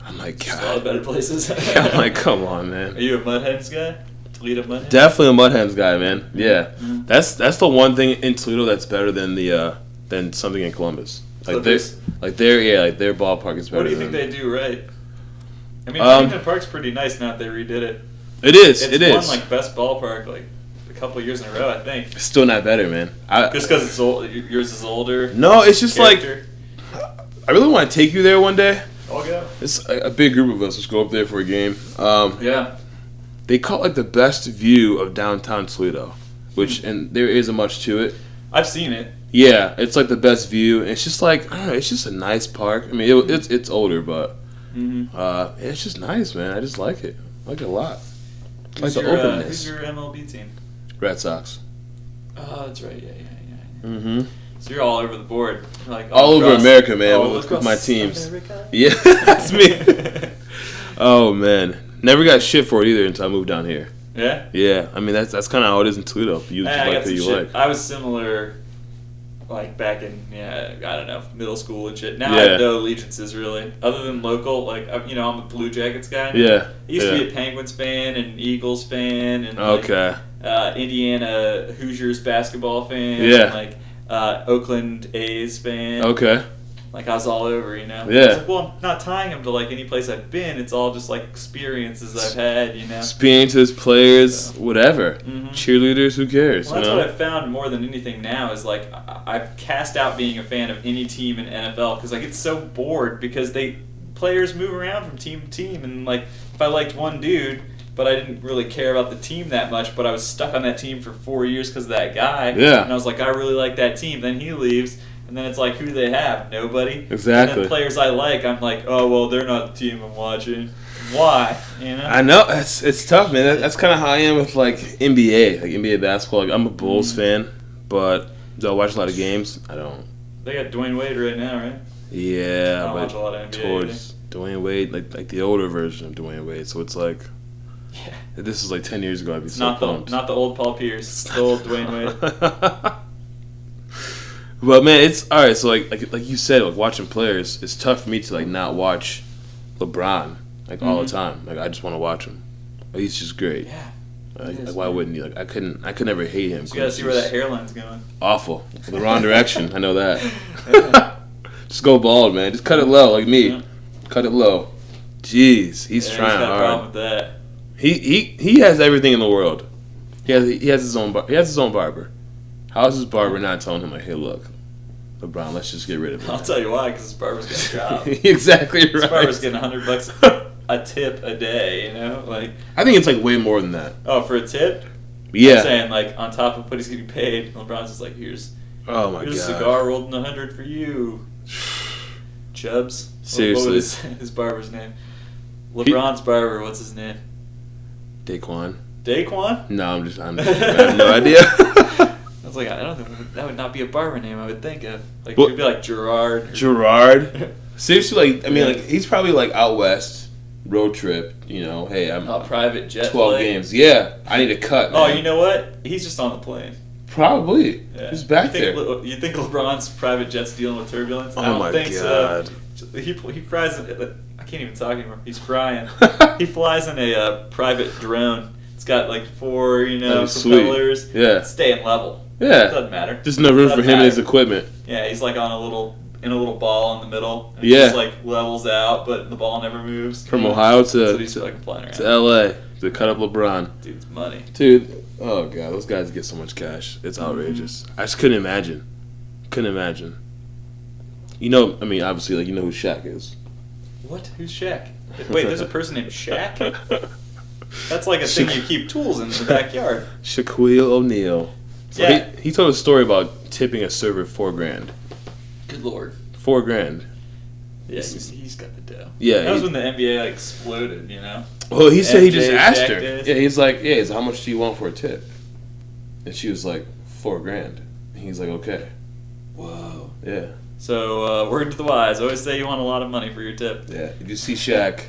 I'm like, just a lot of God. better places. I'm like, come on, man. Are you a Mud Hens guy? Toledo Mud Hens? Definitely a Mud Hens guy, man. Yeah, Mhm. that's the one thing in Toledo that's better than than something in Columbus. Like Clippers? their ballpark is better. What do you think than, they do right? I mean, Huntington Park's pretty nice now that they redid it. It is. It's It won is. like best ballpark like a couple years in a row, I think. It's still not better, man. Just because it's old, yours is older. No, it's just character. I really want to take you there one day. I'll go. It's a big group of us. Let's go up there for a game. Yeah. They call it like the best view of downtown Toledo, and there isn't much to it. I've seen it. Yeah, it's like the best view. And it's just like, I don't know, it's just a nice park. I mean, it's older, but it's just nice, man. I just like it. I like it a lot. I like the openness. Who's your MLB team? Red Sox. Oh, that's right. Yeah. Mm-hmm. So you're all over the board. Like All over across- America, man, all with across my teams. America? Yeah, that's me. Oh man, never got shit for it either until I moved down here. Yeah. Yeah, I mean that's kind of how it is in Toledo. You just I like got who some you shit. like. I was similar, like back in I don't know, middle school and shit. Now I Yeah. have no allegiances really, other than local. Like I'm a Blue Jackets guy. Yeah. I used to be a Penguins fan and Eagles fan and Okay. Indiana Hoosiers basketball fan. Yeah. And, like Oakland A's fan. Okay. Like I was all over, Yeah. I was like, well, I'm not tying them to like any place I've been. It's all just like experiences I've had, Experiences, players, whatever. Mhm. Cheerleaders, who cares? Well, that's what I've found more than anything now is like I've cast out being a fan of any team in NFL because I get so bored because players move around from team to team and like if I liked one dude but I didn't really care about the team that much but I was stuck on that team for 4 years because of that guy Yeah. and I was like I really like that team then he leaves and then it's like who do they have? Nobody. Exactly. And then players I like I'm like oh well they're not the team I'm watching. Why? I know it's tough, man. That's kind of how I am with like NBA basketball. Like I'm a Bulls fan, but do I watch a lot of games? I don't. They got Dwayne Wade right now, right? Yeah, I don't but watch a lot of NBA towards Dwayne Wade, like the older version of Dwayne Wade. So it's like, Yeah. if this is like 10 years ago, I'd be It's so not pumped. the old Paul Pierce, it's the old Dwayne Wade. But man, it's all right. So like you said, like watching players, it's tough for me to like not watch LeBron like all the time. Like I just want to watch him. Like, he's just great. Yeah. Like why wouldn't you? Like I could never hate him. You gotta see where that hairline's going. Awful. The wrong direction. I know that. Just go bald, man. Just cut it low, like me. Yeah. Cut it low. Jeez, he's trying got a problem hard. with that. He has everything in the world. He has his own barber. How is his barber not telling him like, hey, look, LeBron, let's just get rid of him. I'll tell you why, because his barber's got a job. Exactly right. His barber's getting $100 a tip a day, Like, I think it's like way more than that. oh, for a tip? Yeah. I'm saying, like, on top of what he's getting paid, LeBron's just like, here's Oh my a god. cigar rolled in 100 for you. Chubbs? Seriously. What was his barber's name? LeBron's barber, what's his name? Daquan. Daquan? No, I have no idea. I was like, I don't think that would not be a barber name I would think of. Like, Well- it would be like Gerard. Gerard. Seriously, like I mean, like he's probably like out west, road trip. Hey, I'm A private jet 12 flight. games. Yeah, I need a cut. Oh, man. you know what? He's just on the plane. Probably. Yeah. He's back you there. You think LeBron's private jet's dealing with turbulence? I Oh don't my think God. So. He flies. I can't even talk anymore. He's crying. He flies in a private drone. It's got like 4, propellers. Sweet. Yeah. Staying level. Yeah. Doesn't matter. There's no room for Doesn't him and his matter. equipment. Yeah, he's like on a little ball in the middle. And Yeah. It just like levels out, but the ball never moves. From Ohio so he's like flying around. to LA to cut up LeBron. Dude's money. Dude, oh God, those guys get so much cash. It's outrageous. I just couldn't imagine. Obviously, like, you know who Shaq is. What? Who's Shaq? Wait, there's a person named Shaq? That's like a thing you keep tools in the backyard. Shaquille O'Neal. So Yeah. he told a story about tipping a server $4,000. Good lord. $4,000. Yeah, he's got the dough. Yeah, That was when the NBA exploded, Well, he said he just MJ, asked Shaq her. days. Yeah, he's like, yeah, so how much do you want for a tip? And she was like, $4,000. And he's like, okay. Whoa. Yeah. So, word to the wise. Always say you want a lot of money for your tip. Yeah. If you see Shaq.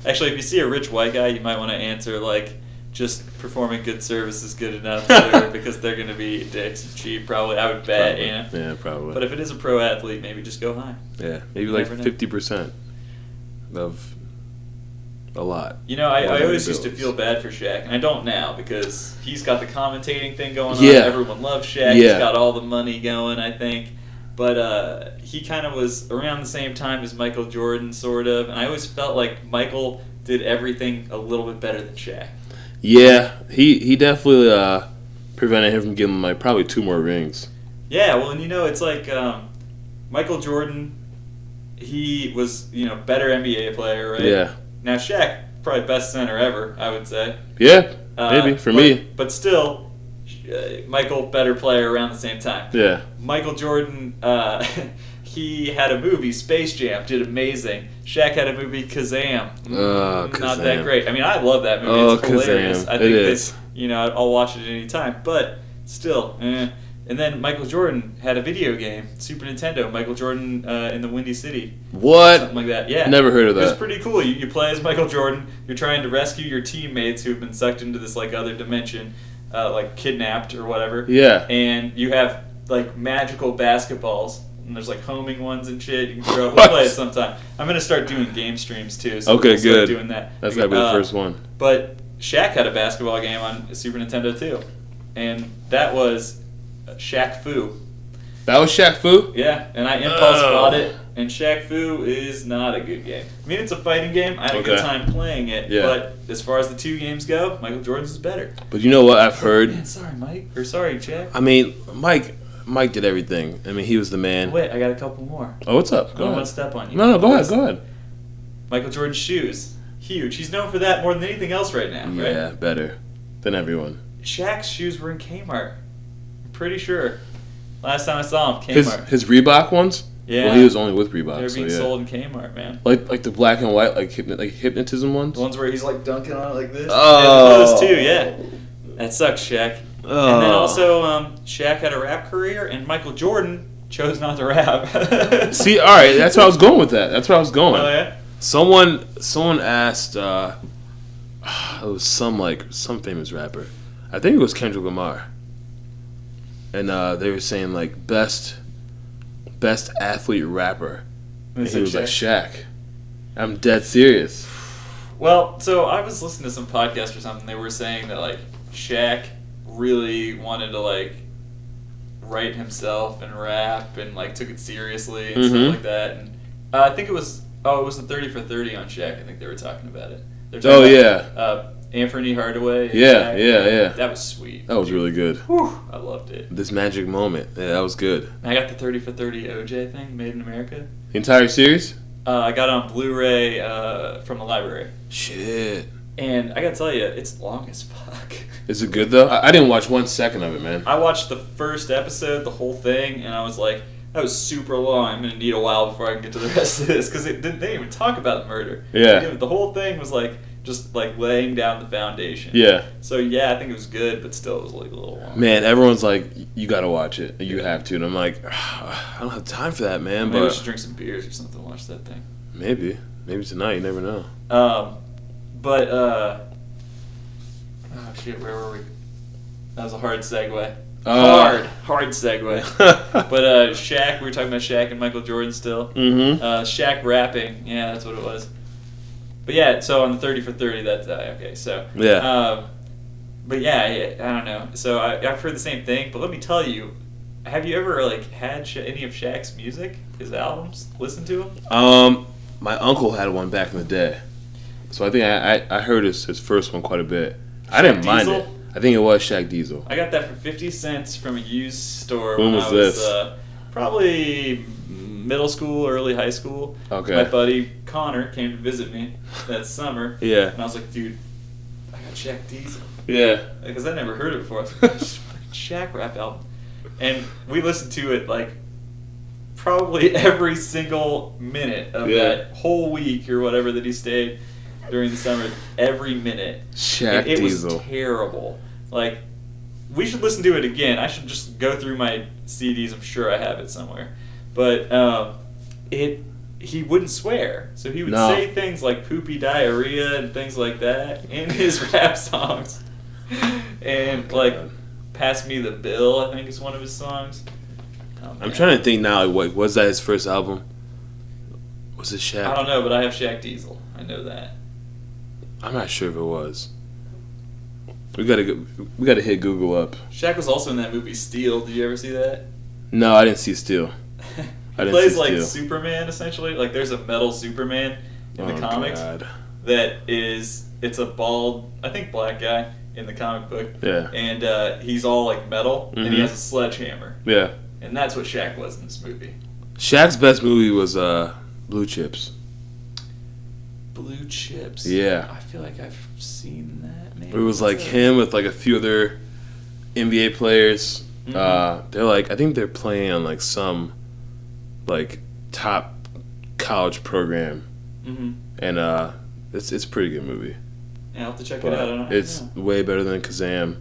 Actually, if you see a rich white guy, you might want to answer, like, just performing good service is good enough, too, because they're going to be dicks and cheap, probably. I would bet, Probably. Yeah, probably. But if it is a pro athlete, maybe just go high. Yeah, maybe You like never know. 50% of a lot. I What always are used to bills? feel bad for Shaq, and I don't now because he's got the commentating thing going Yeah. on. Everyone loves Shaq. Yeah. He's got all the money going, I think. But he kind of was around the same time as Michael Jordan, sort of. And I always felt like Michael did everything a little bit better than Shaq. Yeah, he definitely prevented him from getting like probably 2 more rings. Yeah, well, and it's like Michael Jordan, he was, better NBA player, right? Yeah. Now Shaq, probably best center ever, I would say. Yeah, maybe for me. But still, Michael, better player around the same time. Yeah. Michael Jordan, he had a movie, Space Jam, did amazing. Shaq had a movie, Kazam. Not Kazam. that great. I mean, I love that movie. Oh, It's hilarious. Kazam. I think It is. I'll watch it at any time. But still, And then Michael Jordan had a video game, Super Nintendo. Michael Jordan in the Windy City. What? Something like that. Yeah. Never heard of It was that. pretty cool. You play as Michael Jordan. You're trying to rescue your teammates who've been sucked into this like other dimension, like kidnapped or whatever. Yeah. And you have like magical basketballs. And there's like homing ones and shit. You can throw. We'll What? play it sometime. I'm gonna start doing game streams too. So Okay, we'll start good. Doing that. That's gotta be the first one. But Shaq had a basketball game on Super Nintendo too, and that was Shaq Fu. That was Shaq Fu? Yeah, and I impulse Oh. bought it, and Shaq Fu is not a good game. I mean, it's a fighting game. I had a good Okay. time playing it, Yeah. but as far as the 2 games go, Michael Jordan's is better. But you know what I've heard? Man, sorry, Mike. Or sorry, Jack. I mean, Mike did everything. I mean, he was the man. Wait, I got a couple more. Oh, what's up? I Go don't ahead. want to step on you. No, go ahead. Michael Jordan's shoes. Huge. He's known for that more than anything else right now, right? Yeah, better than everyone. Shaq's shoes were in Kmart. I'm pretty sure. Last time I saw him, Kmart. His Reebok ones? Yeah. Well, he was only with Reebok. They're so being yeah. sold in Kmart, man. Like the black and white, like hypnotism ones? The ones where he's like dunking on it like this. Oh. Yeah, those too, yeah. That sucks, Shaq. Oh. And then also, Shaq had a rap career, and Michael Jordan chose not to rap. See, all right, that's where I was going with that. That's where I was going. Oh, yeah? Someone asked, it was some famous rapper. I think it was Kendrick Lamar. And they were saying like best athlete rapper. And he was like Shaq. I'm dead serious. Well, so I was listening to some podcast or something. They were saying that like Shaq really wanted to like write himself and rap and like took it seriously and stuff like that. And I think it was the 30 for 30 on Shaq. I think they were talking about it. They're talking about, Anthony Hardaway. And Yeah, Shaq. yeah. That was sweet. That was really good. Whew, I loved it. This magic moment. Yeah, that was good. I got the 30 for 30 OJ thing, Made in America. The entire series? I got it on Blu-ray from the library. Shit. And I gotta tell you, it's long as fuck. Is it good though? I didn't watch 1 second of it, man. I watched the first episode, the whole thing, and I was like, that was super long. I'm gonna need a while before I can get to the rest of this because they didn't even talk about the murder. Yeah. The whole thing was like just like laying down the foundation. Yeah. So yeah, I think it was good, but still it was like a little long. Man, everyone's like, you gotta watch it. You have to. And I'm like, I don't have time for that, man. Maybe we But should drink some beers or something and watch that thing. maybe tonight. You never know. Oh shit, where were we? That was a hard segue. Hard segue. But Shaq, we were talking about Shaq and Michael Jordan still. Mm-hmm. Shaq rapping, yeah, that's what it was. But yeah, so on the 30 for 30, that's okay. So Yeah. but yeah, I don't know. So I've heard the same thing. But let me tell you, have you ever like had any of Shaq's music, his albums? Listened to them? My uncle had one back in the day, so I think I heard his first one quite a bit. I didn't mind it. I think it was Shaq Diesel. I got that for 50 cents from a used store When when was I was this? Probably middle school, early high school. Okay. My buddy Connor came to visit me that summer. Yeah. And I was like, dude, I got Shaq Diesel. Yeah. Because I never heard it before. I was like, Shaq rap album. And we listened to it like probably every single minute of that whole week or whatever that he stayed during the summer. Every minute. Shaq it Diesel. was terrible. Like, we should listen to it again. I should just go through my CDs. I'm sure I have it somewhere. But he wouldn't swear. So he would say things like poopy diarrhea and things like that in his rap songs. And like Pass Me the Bill, I think is one of his songs. Oh, I'm trying to think now, like, was that his first album? Was it Shaq? I don't know, but I have Shaq Diesel. I know that. I'm not sure if it was. We gotta hit Google up. Shaq was also in that movie Steel. Did you ever see that? No, I didn't see Steel. He plays like Superman, essentially. Like, there's a metal Superman in the comics that it's a bald, I think, black guy in the comic book. Yeah. And he's all like metal, and he has a sledgehammer. Yeah. And that's what Shaq was in this movie. Shaq's best movie was Blue Chips. Blue Chips. Yeah. I feel like I've seen that. Maybe. It was like him with like a few other NBA players. Mm-hmm. They're like, I think they're playing on like some like top college program, and it's a pretty good movie. Yeah, I'll have to check it out. It's way better than Kazam.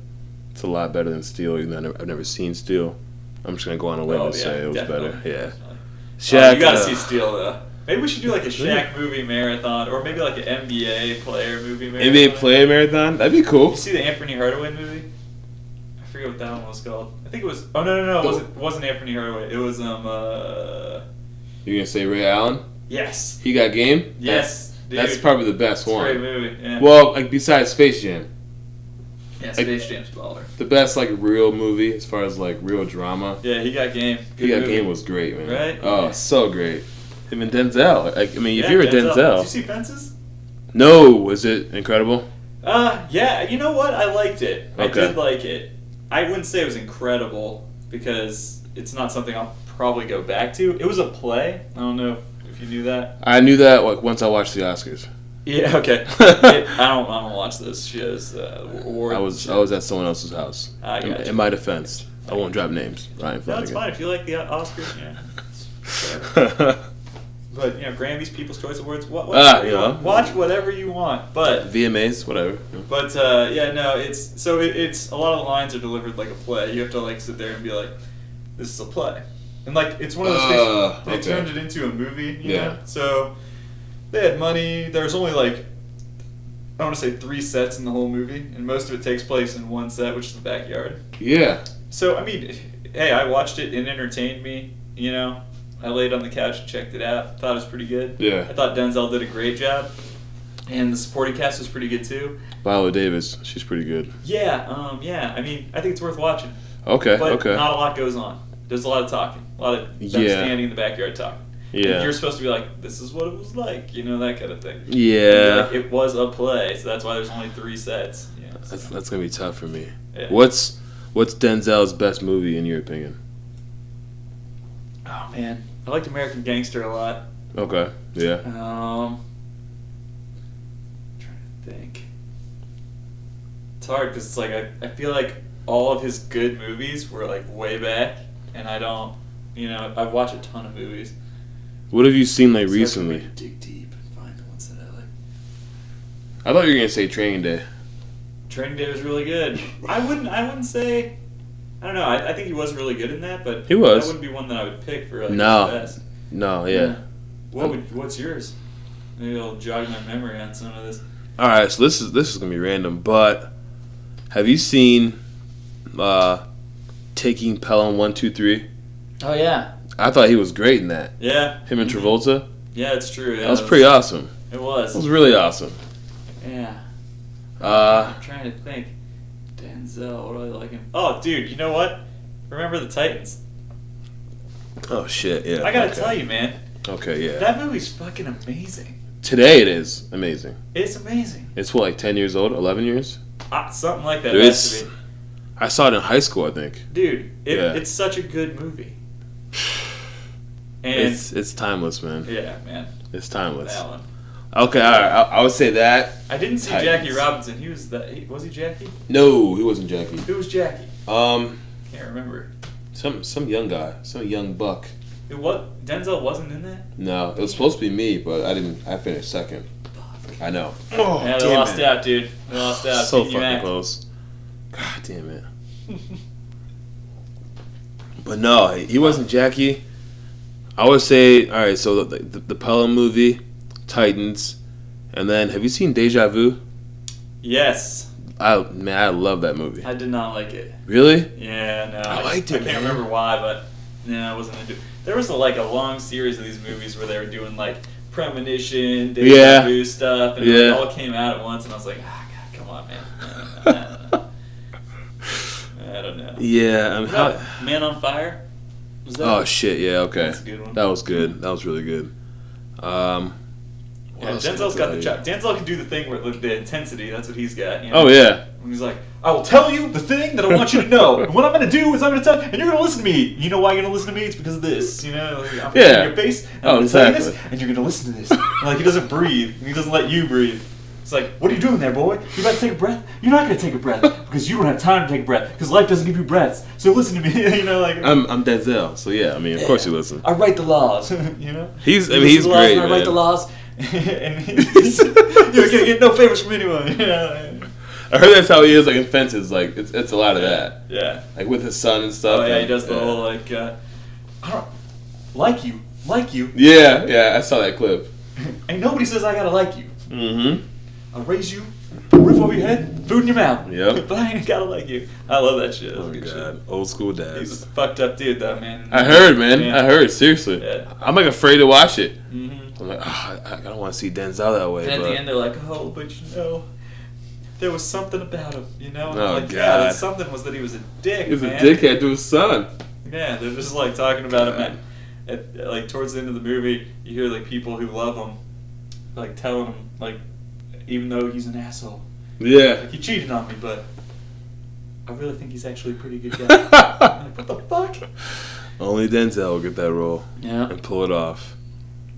It's a lot better than Steel, even though I've never seen Steel. I'm just gonna go on a limb and say it was better. Yeah. Shaq, you gotta see Steel though. Maybe we should do like a Shaq movie marathon, or maybe like an NBA player movie marathon. NBA player marathon? That'd be cool. You see the Anthony Hardaway movie? I forget what that one was called. I think it was. Oh no! It wasn't Anthony Hardaway. It was You gonna say Ray Allen? Yes. He got game? Yes. That's probably the best one. Great movie. Yeah. Well, like besides Space Jam. Yeah, Space Jam's baller. The best like real movie as far as like real drama. Yeah, he got game. He got game was great, man. Right? Oh, so great. Him and Denzel. Like, I mean, if you're a Denzel. Denzel. Did you see Fences? No, was it incredible? Yeah. You know what? I liked it. Okay. I did like it. I wouldn't say it was incredible because it's not something I'll probably go back to. It was a play. I don't know if you knew that. I knew that like once I watched the Oscars. Yeah. Okay. I don't watch those shows. I was at someone else's house. In my defense, I won't drop names. Ryan Flanagan. No, it's fine if you like the Oscars. Yeah. But Grammys, People's Choice Awards, watch whatever you want. But VMAs, whatever. But it's a lot of the lines are delivered like a play. You have to like sit there and be like, this is a play, and like it's one of those things. They turned it into a movie. You know? So they had money. There's only like I want to say 3 sets in the whole movie, and most of it takes place in one set, which is the backyard. Yeah. So I mean, hey, I watched it. It entertained me. You know. I laid on the couch and checked it out. Thought it was pretty good. Yeah. I thought Denzel did a great job. And the supporting cast was pretty good too. Viola Davis, she's pretty good. Yeah, I mean, I think it's worth watching. Okay, but not a lot goes on. There's a lot of talking. A lot of them standing in the backyard talking. Yeah. And you're supposed to be like, this is what it was like, that kind of thing. Yeah. Like, it was a play, so that's why there's only 3 sets. Yeah, so. That's going to be tough for me. Yeah. What's Denzel's best movie in your opinion? Oh, man. I liked American Gangster a lot. Okay, yeah. I'm trying to think. It's hard because it's like I feel like all of his good movies were like way back, and I don't, I watch a ton of movies. What have you seen like recently? I can dig deep and find the ones that I like. I thought you were gonna say Training Day. Training Day was really good. I wouldn't say. I don't know. I think he was really good in that, but he was. That wouldn't be one that I would pick for like no. his best. No, yeah. What's yours? Maybe I'll jog my memory on some of this. All right, so this is gonna be random, but have you seen Taking Pelham 123. Oh yeah. I thought he was great in that. Yeah. Him and Travolta. Yeah, it's true. Yeah, That was pretty awesome. It was. It was really awesome. Yeah. Uh, I'm trying to think. Denzel, what do I like him? Oh, dude, you know what? Remember the Titans? oh shit, yeah. I gotta tell you, man. Okay, yeah. That movie's fucking amazing. Today it is amazing. It's amazing. It's what, like 10 years old, 11 years? Something like that. Dude, It has to be. I saw it in high school, I think. Dude, Yeah. it's such a good movie. And It's timeless, man. yeah, man, It's timeless. that one. Okay, all right. I would say that. I didn't see Titans. Jackie Robinson. He was that. Was he Jackie? No, he wasn't Jackie. Who was Jackie? Can't remember. Some young guy, some young buck. What? Denzel wasn't in that? No, it was supposed to be me, but I didn't. I finished second. I know. Oh, Yeah, they lost out, dude. They lost out. So Can you fucking act? close. God damn it. But no, he wasn't Jackie. I would say, all right. So the Pelham movie, Titans, and then have you seen Deja Vu? Yes. I love that movie. I did not like it. Really? Yeah, no. I liked it, I can't man. remember why, but no, I wasn't into it. There was a long series of these movies where they were doing like premonition, deja vu stuff, and it all came out at once, and I was like, God, come on, man. I don't know. Yeah. What about Man on Fire? Was that Oh shit! Yeah. Okay. That's a good one. That was good. That was really good. Yeah, Denzel's got the job. Denzel can do the thing where the intensity. That's what he's got. You know? Oh yeah. And he's like, I will tell you the thing that I want you to know. And what I'm going to do is I'm going to tell you, and you're going to listen to me. You know why you're going to listen to me? It's because of this. You know, like, I'm Yeah. in your face. And Oh, I'm going to tell you this, exactly. and you're going to listen to this. And, like, he doesn't breathe. And he doesn't let you breathe. It's like, what are you doing there, boy? You about to take a breath? You're not going to take a breath because you don't have time to take a breath because life doesn't give you breaths. So listen to me. You know, like I'm Denzel, so yeah. I mean, of course you listen. I write the laws. You know. He's You listen he's to the laws, great, and I write man. the laws. And you're gonna get no favors from anyone. You know? I heard that's how he is, like in Fences. Like it's a lot of that. Yeah. Like with his son and stuff. Oh yeah, he and- does the whole like, I don't like you. Yeah, yeah. I saw that clip. Ain't nobody says I gotta like you. Mm-hmm. I'll raise you, roof over your head, food in your mouth. Yep. But I ain't gotta like you. I love that shit. That's Oh good god, shit. old school He's dads. a fucked up dude though, man. I heard, man. Yeah. I heard. Seriously. Yeah. I'm like afraid to watch it. Mm-hmm. I'm like, I don't want to see Denzel that way. And at but the end they're like, oh, but you know, there was something about him, you know? And Oh, I'm like, yeah, God. that something was that he was a dick, he's man. a dickhead to his son. Yeah, they're just like talking about him at like towards the end of the movie, you hear like people who love him like telling him like even though he's an asshole. Yeah. Like he cheated on me, but I really think he's actually a pretty good guy. I'm like, what the fuck? Only Denzel will get that role Yeah. and pull it off.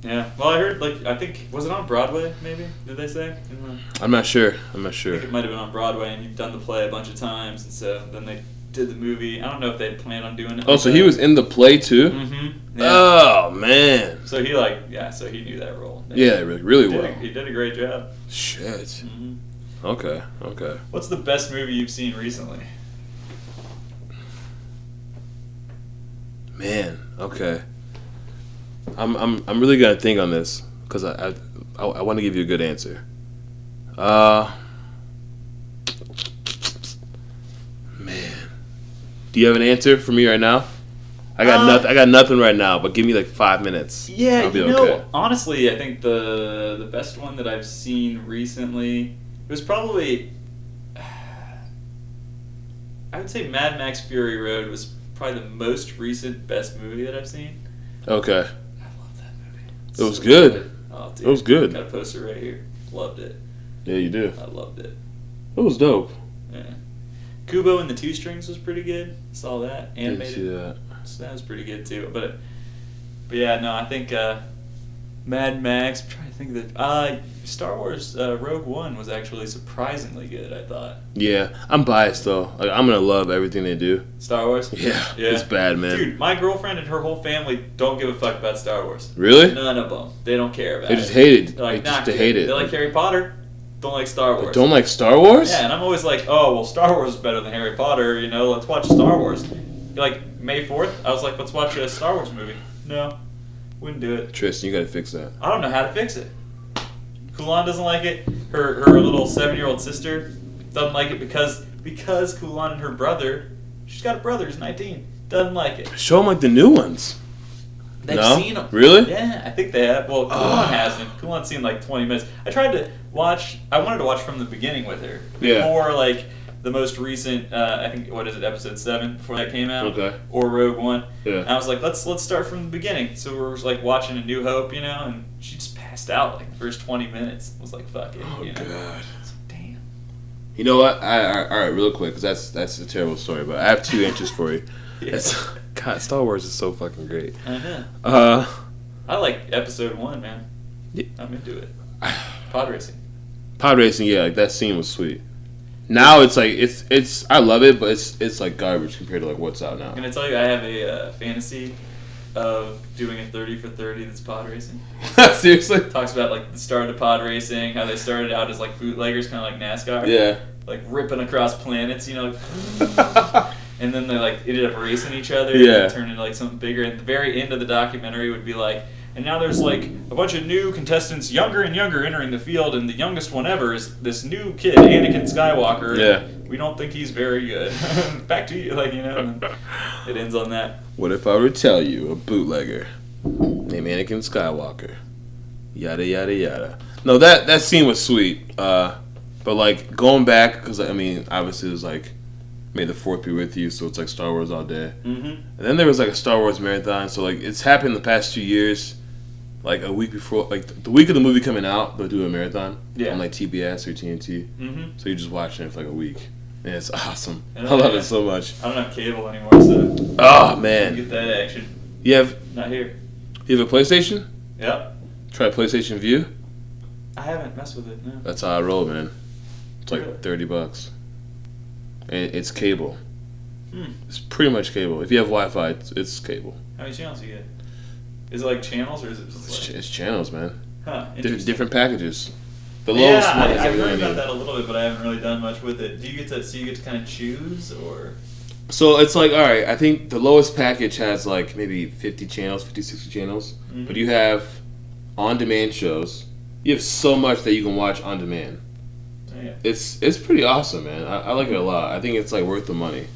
Yeah. Well, I heard like I think was it on Broadway? Maybe did they say? I'm not sure. I think it might have been on Broadway, and you've done the play a bunch of times, and so then they did the movie. I don't know if they planned on doing it. Oh, so he was in the play too? Mm-hmm. Yeah. Oh man. So he so he knew that role. Yeah, really He did well. He did a great job. Shit. Mm-hmm. Okay. What's the best movie you've seen recently? Man. Okay. I'm really gonna think on this because I want to give you a good answer. Man. Do you have an answer for me right now? I got nothing. I got nothing right now. But give me like 5 minutes. Yeah, I'll be you know, okay. honestly, I think the best one that I've seen recently was probably, I would say Mad Max Fury Road was probably the most recent best movie that I've seen. Okay. I love that movie. It was good. Oh, dude. It was good. Got a poster right here. Loved it. Yeah, you do. I loved it. It was dope. Yeah. Kubo and the Two Strings was pretty good. Saw that. Didn't Animated. see that. So that was pretty good too. But yeah, no, I think Mad Max. I'm trying to think of the Star Wars Rogue One was actually surprisingly good. I thought. Yeah, I'm biased though. Like, I'm gonna love everything they do. Star Wars. Yeah, it's bad, man. Dude, my girlfriend and her whole family don't give a fuck about Star Wars. Really? None of them. They don't care about They it. just hate it. They're like, They hate it. They like Harry Potter. Don't like Star Wars. Don't like Star Wars? Yeah, and I'm always like, oh, well, Star Wars is better than Harry Potter, you know, let's watch Star Wars. Like, May 4th, I was like, let's watch a Star Wars movie. No, wouldn't do it. Tristan, you gotta fix that. I don't know how to fix it. Kulan doesn't like it. Her little 7-year-old sister doesn't like it because Kulan and her brother She's got a brother who's 19. Doesn't like it. Show them like the new ones. They've No? seen them. Really? Yeah, I think they have. Well, Kulan hasn't. Kulan's seen like 20 minutes. I wanted to watch from the beginning with her. Yeah. Before, like, the most recent, I think, what is it, episode 7, before that came out? Okay. Or Rogue One. Yeah. And I was like, let's start from the beginning. So we're, like, watching A New Hope, you know, and she just passed out, like, the first 20 minutes. I was like, fuck it, you know? God. So, damn. You know what? All right, real quick, because that's a terrible story, but I have 2 answers for you. Yeah. God, Star Wars is so fucking great. I know. I like episode 1, man. Yeah. I'm into it. Pod racing. Pod racing, yeah, like that scene was sweet. Now it's like it's I love it, but it's like garbage compared to like what's out now. I'm gonna tell you, I have a fantasy of doing a 30 for 30 that's pod racing. Seriously? Talks about like the start of pod racing, how they started out as like bootleggers, kind of like NASCAR. Yeah. Like ripping across planets, you know. And then they like ended up racing each other. Yeah. And it turned into like something bigger. And at the very end of the documentary would be like, and now there's like a bunch of new contestants, younger and younger, entering the field, and the youngest one ever is this new kid, Anakin Skywalker. Yeah. We don't think he's very good. Back to you, like, you know. And it ends on that. What if I were to tell you a bootlegger named Anakin Skywalker? Yada yada yada. No, that scene was sweet. But like going back, because I mean, obviously it was like May the 4th be with you, so it's like Star Wars all day. Mm-hmm. And then there was like a Star Wars marathon, so like it's happened the past 2 years. Like a week before, like the week of the movie coming out, they'll do a marathon on like TBS or TNT. Mm-hmm. So you're just watching it for like a week. And it's awesome. And I love it so much. I don't have cable anymore, so Oh man. get that action. You have Not here. you have a PlayStation? Yep. Try PlayStation View? I haven't messed with it, no. That's how I roll, man. It's like Really? $30. And it's cable. Hmm. It's pretty much cable. If you have Wi-Fi, it's cable. How many channels do you get? Is it like channels, or is it just like... It's channels, man. Huh, interesting. Different packages. The lowest Yeah, one is I've like heard about $90. that a little bit, but I haven't really done much with it. Do you get to kind of choose, or... So it's like, all right, I think the lowest package has like maybe 50 channels, 50, 60 channels. Mm-hmm. But you have on-demand shows. You have so much that you can watch on demand. Oh, yeah. It's pretty awesome, man. I like it a lot. I think it's like worth the money.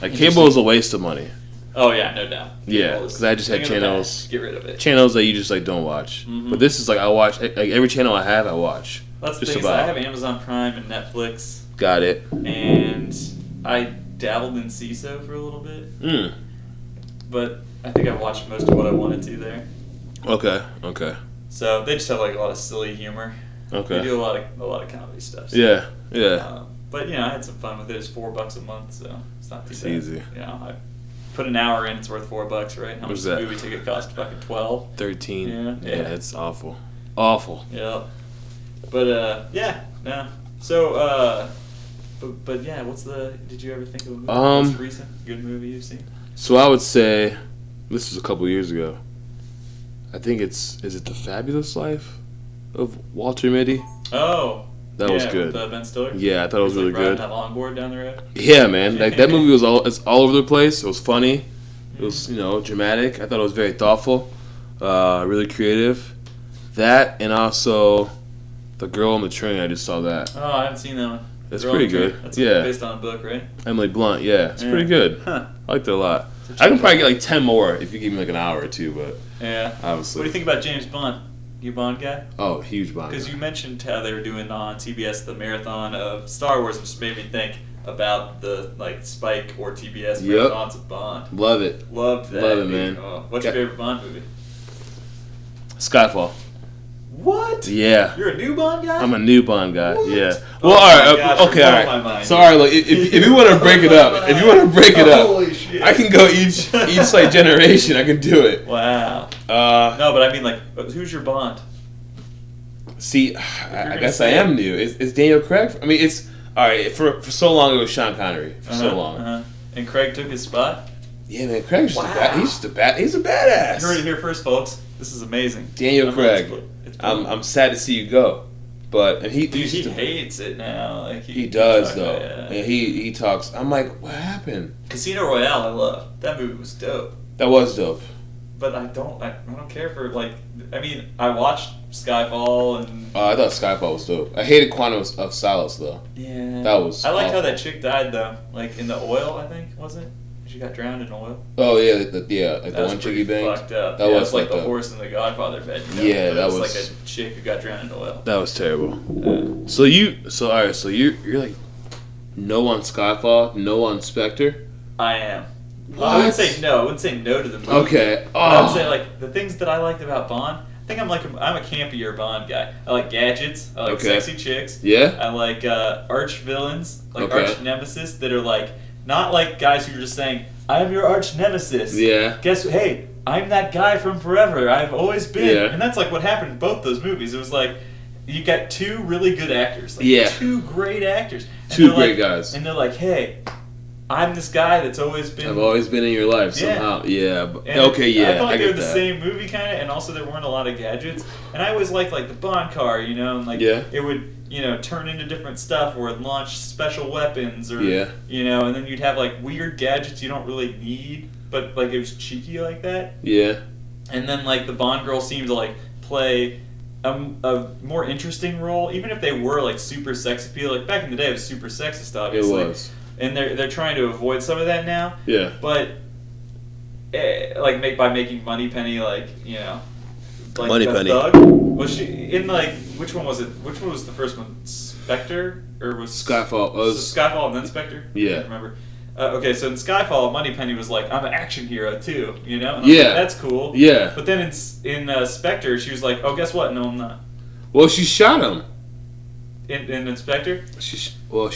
Like Interesting. cable is a waste of money. Oh, yeah, no doubt. Yeah, Cable is 'cause I just had thing of the channels. past. Get rid of it. Channels that you just like don't watch. Mhm. But this is like I watch like every channel I have, I watch. That's the just thing, is I about. have Amazon Prime and Netflix, Got it. and I dabbled in CISO for a little bit, Mm. but I think I watched most of what I wanted to there. Okay. So they just have like a lot of silly humor. They Okay. do a lot of comedy stuff. So, Yeah. but you know, I had some fun with it. It's $4 a month, so it's not too It's bad. easy. You know, I put an hour in, it's worth $4, right? How much What's does a that? movie ticket cost? Fucking 12. 13. Yeah. It's awful. Awful. Yeah. But yeah, no. So but yeah, did you ever think of a movie? Most recent good movie you've seen? So I would say this was a couple years ago. I think is it The Fabulous Life of Walter Mitty? Oh. That was yeah, good. With, Ben Stiller? Yeah, I thought it was He's, really like, riding good. that longboard down the road. Yeah, man. Like that movie was it's all over the place. It was funny. It was, dramatic. I thought it was very thoughtful, really creative. That and also The Girl on the Train. I just saw that. Oh, I haven't seen that one. That's Girl on pretty the Train. good. That's Yeah. based on a book, right? Emily Blunt. Yeah, it's pretty good. Huh. I liked it a lot. So I can check probably it get like 10 more if you give me like an hour or two, but Yeah. obviously. What do you think about James Bond? You a Bond guy? Oh, huge Bond. Because you mentioned how they were doing on TBS the marathon of Star Wars, and just made me think about the like Spike or TBS Yep. marathons of Bond. Love it. Loved that. Love it, dude. man. Oh, what's your Got- favorite Bond movie? Skyfall. What? Yeah. You're a new Bond guy? I'm a new Bond guy. What? Yeah. Oh Well, all my right. gosh, Okay. you're All blowing my right. mind. So, all right. Look, if you want to break it up, if you want to break it up, Holy shit. I can go each like generation. I can do it. Wow. Uh, No, but I mean, like, who's your Bond? see, you're I gonna guess I say am it. new. It's Daniel Craig. I mean, it's all right. For so long, it was Sean Connery. For so Uh-huh, long. uh-huh. And Craig took his spot? Yeah, man. Craig's just Wow. he's just he's a badass. You heard it here first, folks. This is amazing. Daniel I know Craig. it's I'm sad to see you go, but and he Dude, he just- hates it now. Like, he does talks though. about it, And he talks. I'm like, what happened? Casino Royale, I love. That movie was dope. That was dope. But I don't care for, like, I mean, I watched Skyfall and. I thought Skyfall was dope. I hated Quantum of Solace though. Yeah. That was. I liked awful. how that chick died though, like in the oil. I think was it? She got drowned in oil. Oh yeah, like the That was one chick he banged. fucked up. That was like like the horse in the Godfather bed. You know? Yeah, But that it was was- like a chick who got drowned in oil. That was terrible. So you're like, no on Skyfall, no on Spectre. I am. What? I wouldn't say no. I wouldn't say no to the movie. Okay. But I would Oh. say like the things that I liked about Bond. I think I'm a campier Bond guy. I like gadgets. I like Okay. sexy chicks. Yeah. I like arch villains, like Okay. arch nemesis that are like not like guys who are just saying I am your arch nemesis. Yeah. Hey, I'm that guy from forever. I've always been. Yeah. And that's like what happened in both those movies. It was like you got two really good actors. Like, Yeah. two great actors. And Two they're great like- guys. And they're like, hey, I'm this guy that's always been. I've always been in your life Yeah. somehow. Yeah. But, And okay. Yeah. I felt like they get were the that. same movie kind of, and also there weren't a lot of gadgets. And I always liked like the Bond car, you know, and like Yeah. it would, you know, turn into different stuff or it'd launch special weapons or Yeah. you know, and then you'd have like weird gadgets you don't really need, but like it was cheeky like that. Yeah. And then like the Bond girl seemed to like play a more interesting role, even if they were like super sex appeal. Like back in the day, it was super sexist, It obviously. was. And they're trying to avoid some of that now. Yeah. But by making Moneypenny like you know, like Moneypenny. a thug. Was she in like which one was it? Which one was the first one? Spectre or was Skyfall. Was it Skyfall and then Spectre? Yeah. I can't remember. Okay, so in Skyfall, Moneypenny was like, "I'm an action hero too," you know. And I was Yeah. like, that's cool. Yeah. But then in Spectre, she was like, "Oh, guess what? No, I'm not." Well, she shot him. In Inspector? She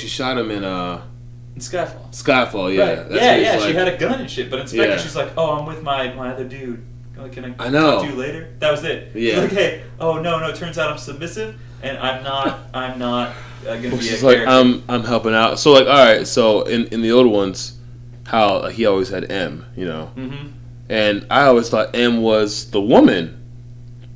shot him in In Skyfall. Skyfall. Yeah. Right. That's what he's She like- had a gun and shit. But in Spectre, Yeah. she's like, "Oh, I'm with my other dude. Can I I know. talk to you later?" That was it. Yeah. Like, hey, oh no, turns out I'm submissive, and I'm not gonna be a She's like, character. I'm helping out. So like, all right. So in the old ones, how he always had M, you know, Mm-hmm. and I always thought M was the woman,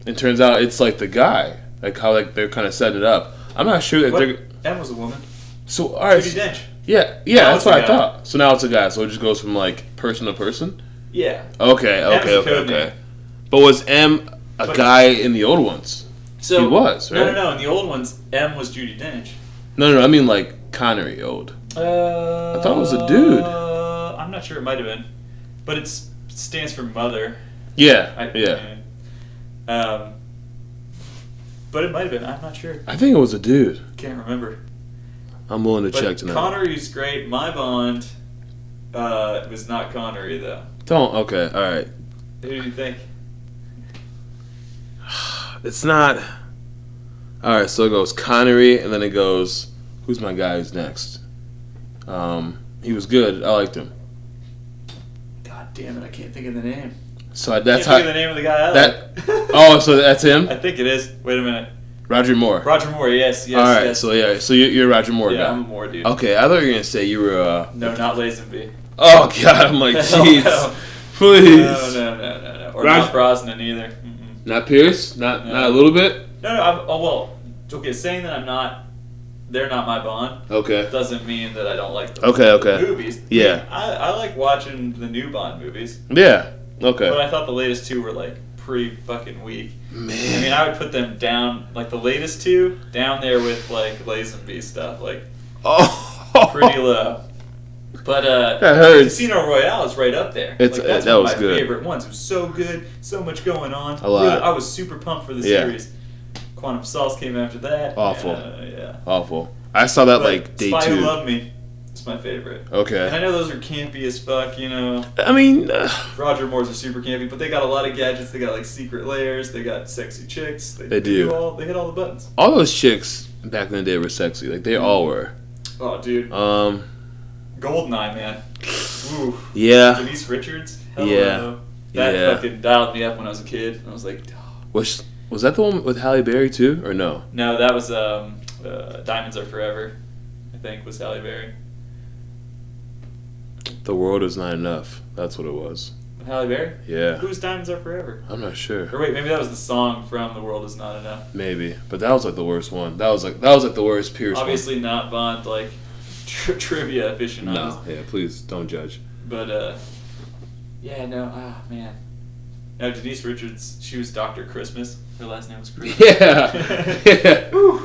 and turns out it's like the guy. Like how like they're kind of setting it up. I'm not sure that What? they're. That was a woman. So all right. Judi Dench. Yeah, Now that's it's what a I guy. thought. So now it's a guy. So it just goes from like person to person. Yeah. Okay. M's a code Okay. name. But was M a But- guy in the old ones? So He was, right? No. In the old ones, M was Judi Dench. No. I mean like Connery old. I thought it was a dude. I'm not sure. It might have been, but it stands for mother. Yeah. Yeah. But it might have been. I'm not sure. I think it was a dude. Can't remember. I'm willing to But check tonight. Connery's great. My Bond was not Connery though. Don't. Okay. All right. Who do you think? It's not. All right. So it goes Connery, and then it goes. Who's my guy? Who's next? He was good. I liked him. God damn it! I can't think of the name. So that's Can't think how. of the name of the guy. I That. like. Oh, so that's him. I think it is. Wait a minute. Roger Moore. Roger Moore. Yes. All right. Yes. So yeah. So you're a Roger Moore yeah, guy. I'm a Moore dude. Okay. I thought you were gonna say you were. No, not Lazenby. Oh God. I'm like, Hell jeez. no. Please. No. Or Roger- not Brosnan either. Mm-mm. Not Pierce. Not No. not a little bit. No. Okay. Saying that I'm not, they're not my Bond. Okay. Doesn't mean that I don't like the Okay. movies. Yeah. I like watching the new Bond movies, Yeah. Okay. but I thought the latest two were like pretty fucking weak. Man. I mean, I would put them down, like the latest two, down there with like Lazenby stuff, like Oh. pretty low. But That hurts. Casino Royale is right up there. It's- Like, that's that one was of my good. favorite ones. It was so good, so much going on. A lot. Really, I was super pumped for the Yeah. series. Quantum Solace came after that. Awful. Yeah. Awful. I saw that But like day Spy 2. Who Loved Me. It's my favorite. And I Okay. know those are campy as fuck, you know. I mean, Roger Moore's are super campy, but they got a lot of gadgets. They got like secret layers. They got sexy chicks. They do. They hit all the buttons. all those chicks back in the day were sexy. Like they all were. Oh, dude. Goldeneye, man. Ooh. Yeah. Denise Richards. Hello. Yeah. That Yeah. fucking dialed me up when I was a kid. I was like, Was that the one with Halle Berry too, or no? no, that was Diamonds Are Forever. I think was Halle Berry. The World Is Not Enough. That's what it was. Halle Berry. Yeah. Who's Diamonds Are Forever? I'm not sure. Or wait, maybe that was the song from The World Is Not Enough. Maybe, but that was like the worst one. That was like the worst Pierce Obviously not Bond like trivia one. aficionados. No. Yeah. Please don't judge. But yeah, no, man. No, Denise Richards, she was Dr. Christmas. Her last name was Chris. Yeah.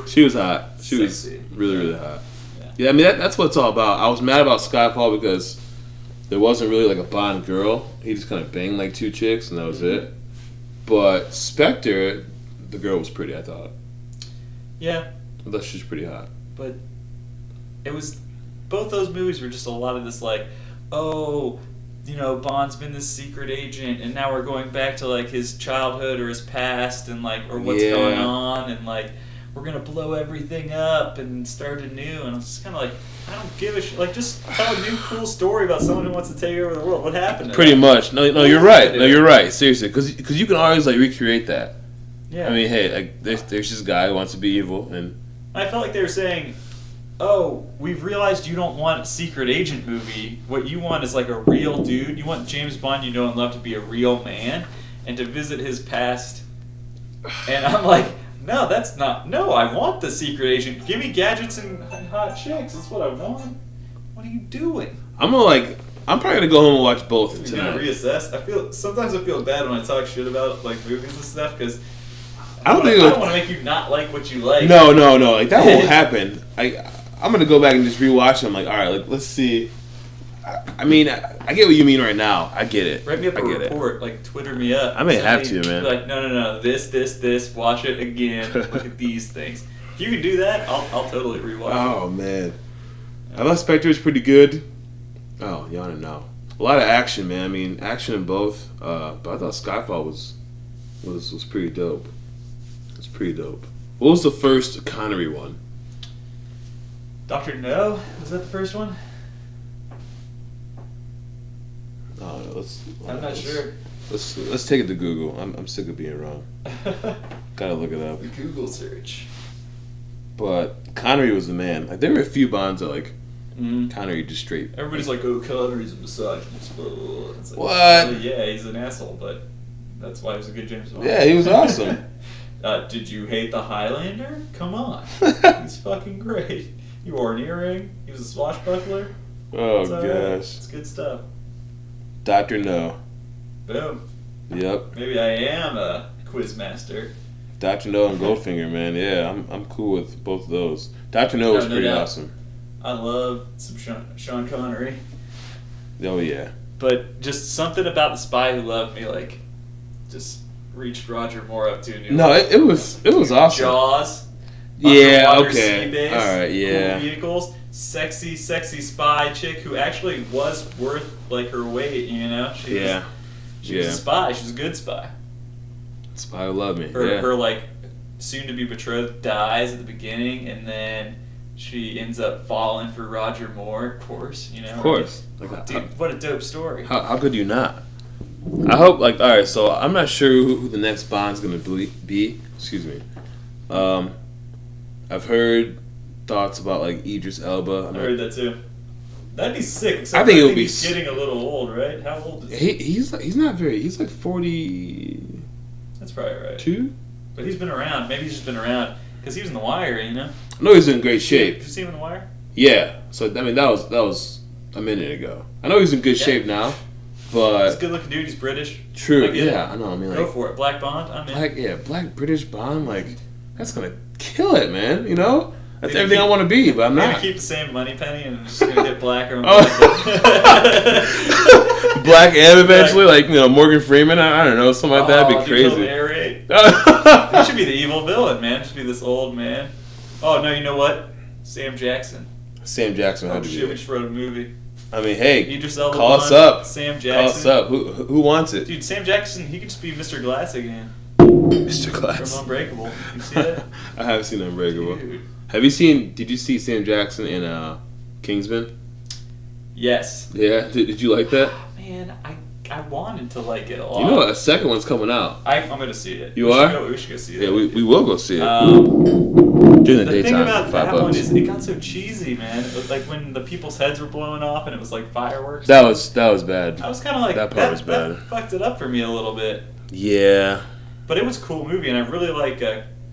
She was hot. She was Sexy. really, really hot. Yeah, I mean, that's what it's all about. I was mad about Skyfall because there wasn't really like a Bond girl. He just kind of banged like 2 chicks and that was it. But Spectre, the girl was pretty, I thought. Yeah. I thought she was pretty hot. But it was, both those movies were just a lot of this like, oh, you know, Bond's been this secret agent and now we're going back to like his childhood or his past and like, or what's going on and like, we're going to blow everything up and start anew. And I'm just kind of like, I don't give a shit. Like, just tell a new cool story about someone who wants to take over the world. What happened? Pretty much. No, you're right. No, you're right. Seriously. Because you can always like recreate that. Yeah. I mean, hey, like, there's this guy who wants to be evil and... I felt like they were saying, oh, we've realized you don't want a secret agent movie. What you want is like a real dude. You want James Bond you know and love to be a real man and to visit his past. And I'm like, no, that's not... No, I want the secret agent. Give me gadgets and hot chicks. That's what I want. What are you doing? I'm probably gonna go home and watch both You're tonight. gonna reassess. Sometimes I feel bad when I talk shit about like movies and stuff because I don't want to make you not like what you like. No. Like that won't happen. I'm gonna go back and just rewatch them. Like, all right, like let's see. I mean, I get what you mean right now. I get it. Write me up a report. Like, Twitter me up. I may have to, man. Be like, no. This. Watch it again. Look at these things. If you can do that, I'll totally rewatch it. Oh man, I thought Spectre was pretty good. Oh, you wanna know? A lot of action, man. I mean, action in both. But I thought Skyfall was pretty dope. It was pretty dope. What was the first Connery one? Dr. No? Was that the first one? Oh, I'm not sure. Let's take it to Google. I'm sick of being wrong. Gotta look it up. The Google search. But Connery was the man. Like there were a few Bonds that like Connery just straight. Everybody's like, oh, Connery's a misogynist. Blah, blah, blah. It's like, What? well, yeah, he's an asshole, but that's why he was a good James Bond. Yeah, he was awesome. Did you hate the Highlander? Come on. He's fucking great. You wore an earring. He was a swashbuckler. Oh It's all right. gosh. It's good stuff. Dr. No. Boom. Yep. Maybe I am a quiz master. Dr. No and Goldfinger, man. Yeah, I'm cool with both of those. Dr. No was No pretty doubt. awesome. I love some Sean Connery. Oh yeah. But just something about The Spy Who Loved Me, like, just reached Roger Moore up to a new No, it was awesome. Jaws. Yeah, underwater okay. sea base, Alright, yeah. Cool vehicles. Sexy spy chick who actually was worth, like, her weight, you know? She was a spy. She was a good spy. Spy Who Loved Me. Her like, soon-to-be betrothed dies at the beginning, and then she ends up falling for Roger Moore, of course, you know? Of course. Like, dude, what a dope story. How could you not? I hope, like, all right. So I'm not sure who the next Bond's gonna be. Excuse me. I've heard thoughts about like Idris Elba. I heard that too. That'd be sick. I think it would be. He's getting a little old, right? How old is he? He's not very. He's like 42. That's probably right. But he's been around. Maybe he's just been around because he was in The Wire, you know. I know he's in great shape. Did you see him in The Wire? Yeah. So I mean that was a minute ago. I know he's in good shape now, but he's a good-looking dude. He's British. True. Yeah, I know. I mean, like, go for it. Black Bond. I'm in. Black British Bond. Like that's gonna kill it, man. You know. That's everything I want to be, but I'm not. Maybe keep the same money penny and I'm just gonna get blacker and black and eventually, like Morgan Freeman. I don't know, something like that. That'd be crazy. He should be the evil villain, man. He should be this old man. Oh no, you know what? Sam Jackson. Sam Jackson. Oh shit, we just wrote a movie. I mean, hey, Idris Elba call us up. Sam Jackson. Call us up. Who wants it? Dude, Sam Jackson, he could just be Mr. Glass again. Mr. Glass. From Unbreakable. You see that? I have seen Unbreakable. Dude. Did you see Sam Jackson in Kingsman? Yes. Yeah? Did you like that? Man, I wanted to like it a lot. You know a second one's coming out. I'm going to see it. We should go see it. Yeah, we will go see it. During the daytime thing about for that $5. one is it got so cheesy, man. It was like when the people's heads were blowing off and it was like fireworks. That was bad. I was kind of like, that part was bad. That fucked it up for me a little bit. Yeah. But it was a cool movie, and I really like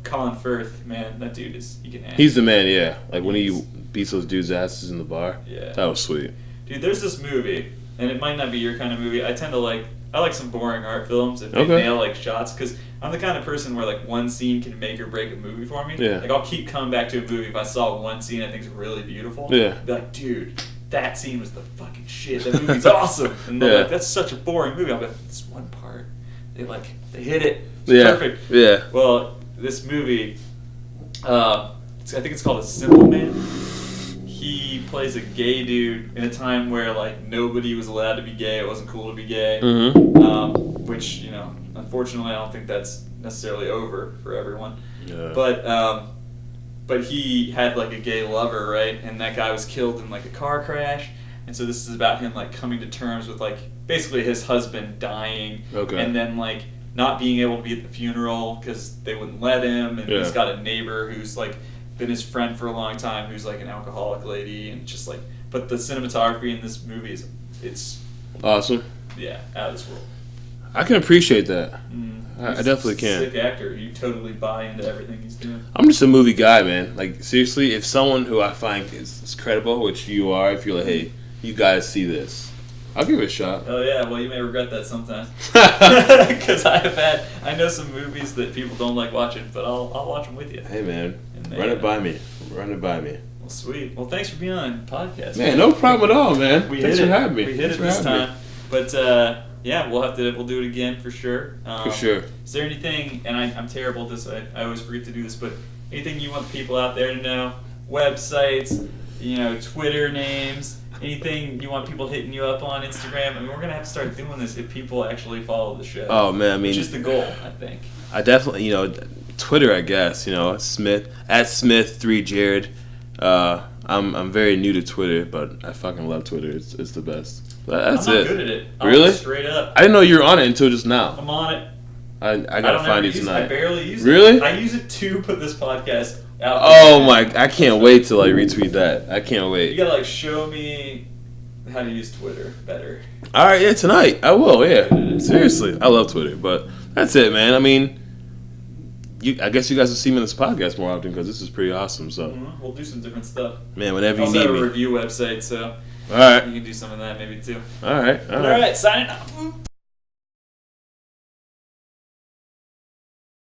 Colin Firth, man. That dude he can act. He's the man, yeah. Like when he beats those dudes' asses in the bar. Yeah. That was sweet. Dude, there's this movie, and it might not be your kind of movie. I tend to like I like some boring art films if they nail like shots, because I'm the kind of person where like one scene can make or break a movie for me. Yeah. Like I'll keep coming back to a movie if I saw one scene I think is really beautiful. Yeah. Be like, dude, that scene was the fucking shit. That movie's awesome. And they're like, that's such a boring movie. I'll be like, this one part, they hit it. It's perfect. Yeah. Well, this movie, I think it's called A Simple Man. He plays a gay dude in a time where like nobody was allowed to be gay. It wasn't cool to be gay. Mm-hmm. Which, you know, unfortunately, I don't think that's necessarily over for everyone. Yeah. But he had like a gay lover, right? And that guy was killed in like a car crash. And so this is about him like coming to terms with like basically his husband dying, and then like not being able to be at the funeral because they wouldn't let him. And he's got a neighbor who's like been his friend for a long time, who's like an alcoholic lady, and just like, but the cinematography in this movie it's awesome. Yeah, out of this world. I can appreciate that. I definitely can. Sick actor. You totally buy into everything he's doing. I'm just a movie guy, man. Like seriously, if someone who I find is credible, which you are, if you're like, hey, you guys see this, I'll give it a shot. Oh yeah, well you may regret that sometimes. Because I know some movies that people don't like watching, but I'll watch them with you. Hey man, run it by me. Run it by me. Well, sweet. Well, thanks for being on the podcast. Man, no problem at all, man. Thanks for having me. We hit it this time. But yeah, we'll do it again for sure. For sure. Is there anything? And I'm terrible at this. I always forget to do this. But anything you want people out there to know? Websites, Twitter names. Anything you want people hitting you up on Instagram? I mean, we're going to have to start doing this if people actually follow the show. Oh, man, I mean... Which is the goal, I think. I definitely, Twitter, I guess, Smith, @Smith3Jared. I'm very new to Twitter, but I fucking love Twitter. It's the best. That's I'm not it. good at it. Really? Straight up. I didn't know you were on it until just now. I'm on it. I gotta find you tonight. I barely use it. Really? I use it to put this podcast out. Oh my! I can't wait to retweet that. I can't wait. You gotta show me how to use Twitter better. All right, yeah, tonight I will. Yeah, seriously, I love Twitter, but that's it, man. I mean, I guess you guys will see me in this podcast more often because this is pretty awesome. So we'll do some different stuff. Man, whenever you need me. Also have a review website, so all right, you can do some of that maybe too. All right, signing off.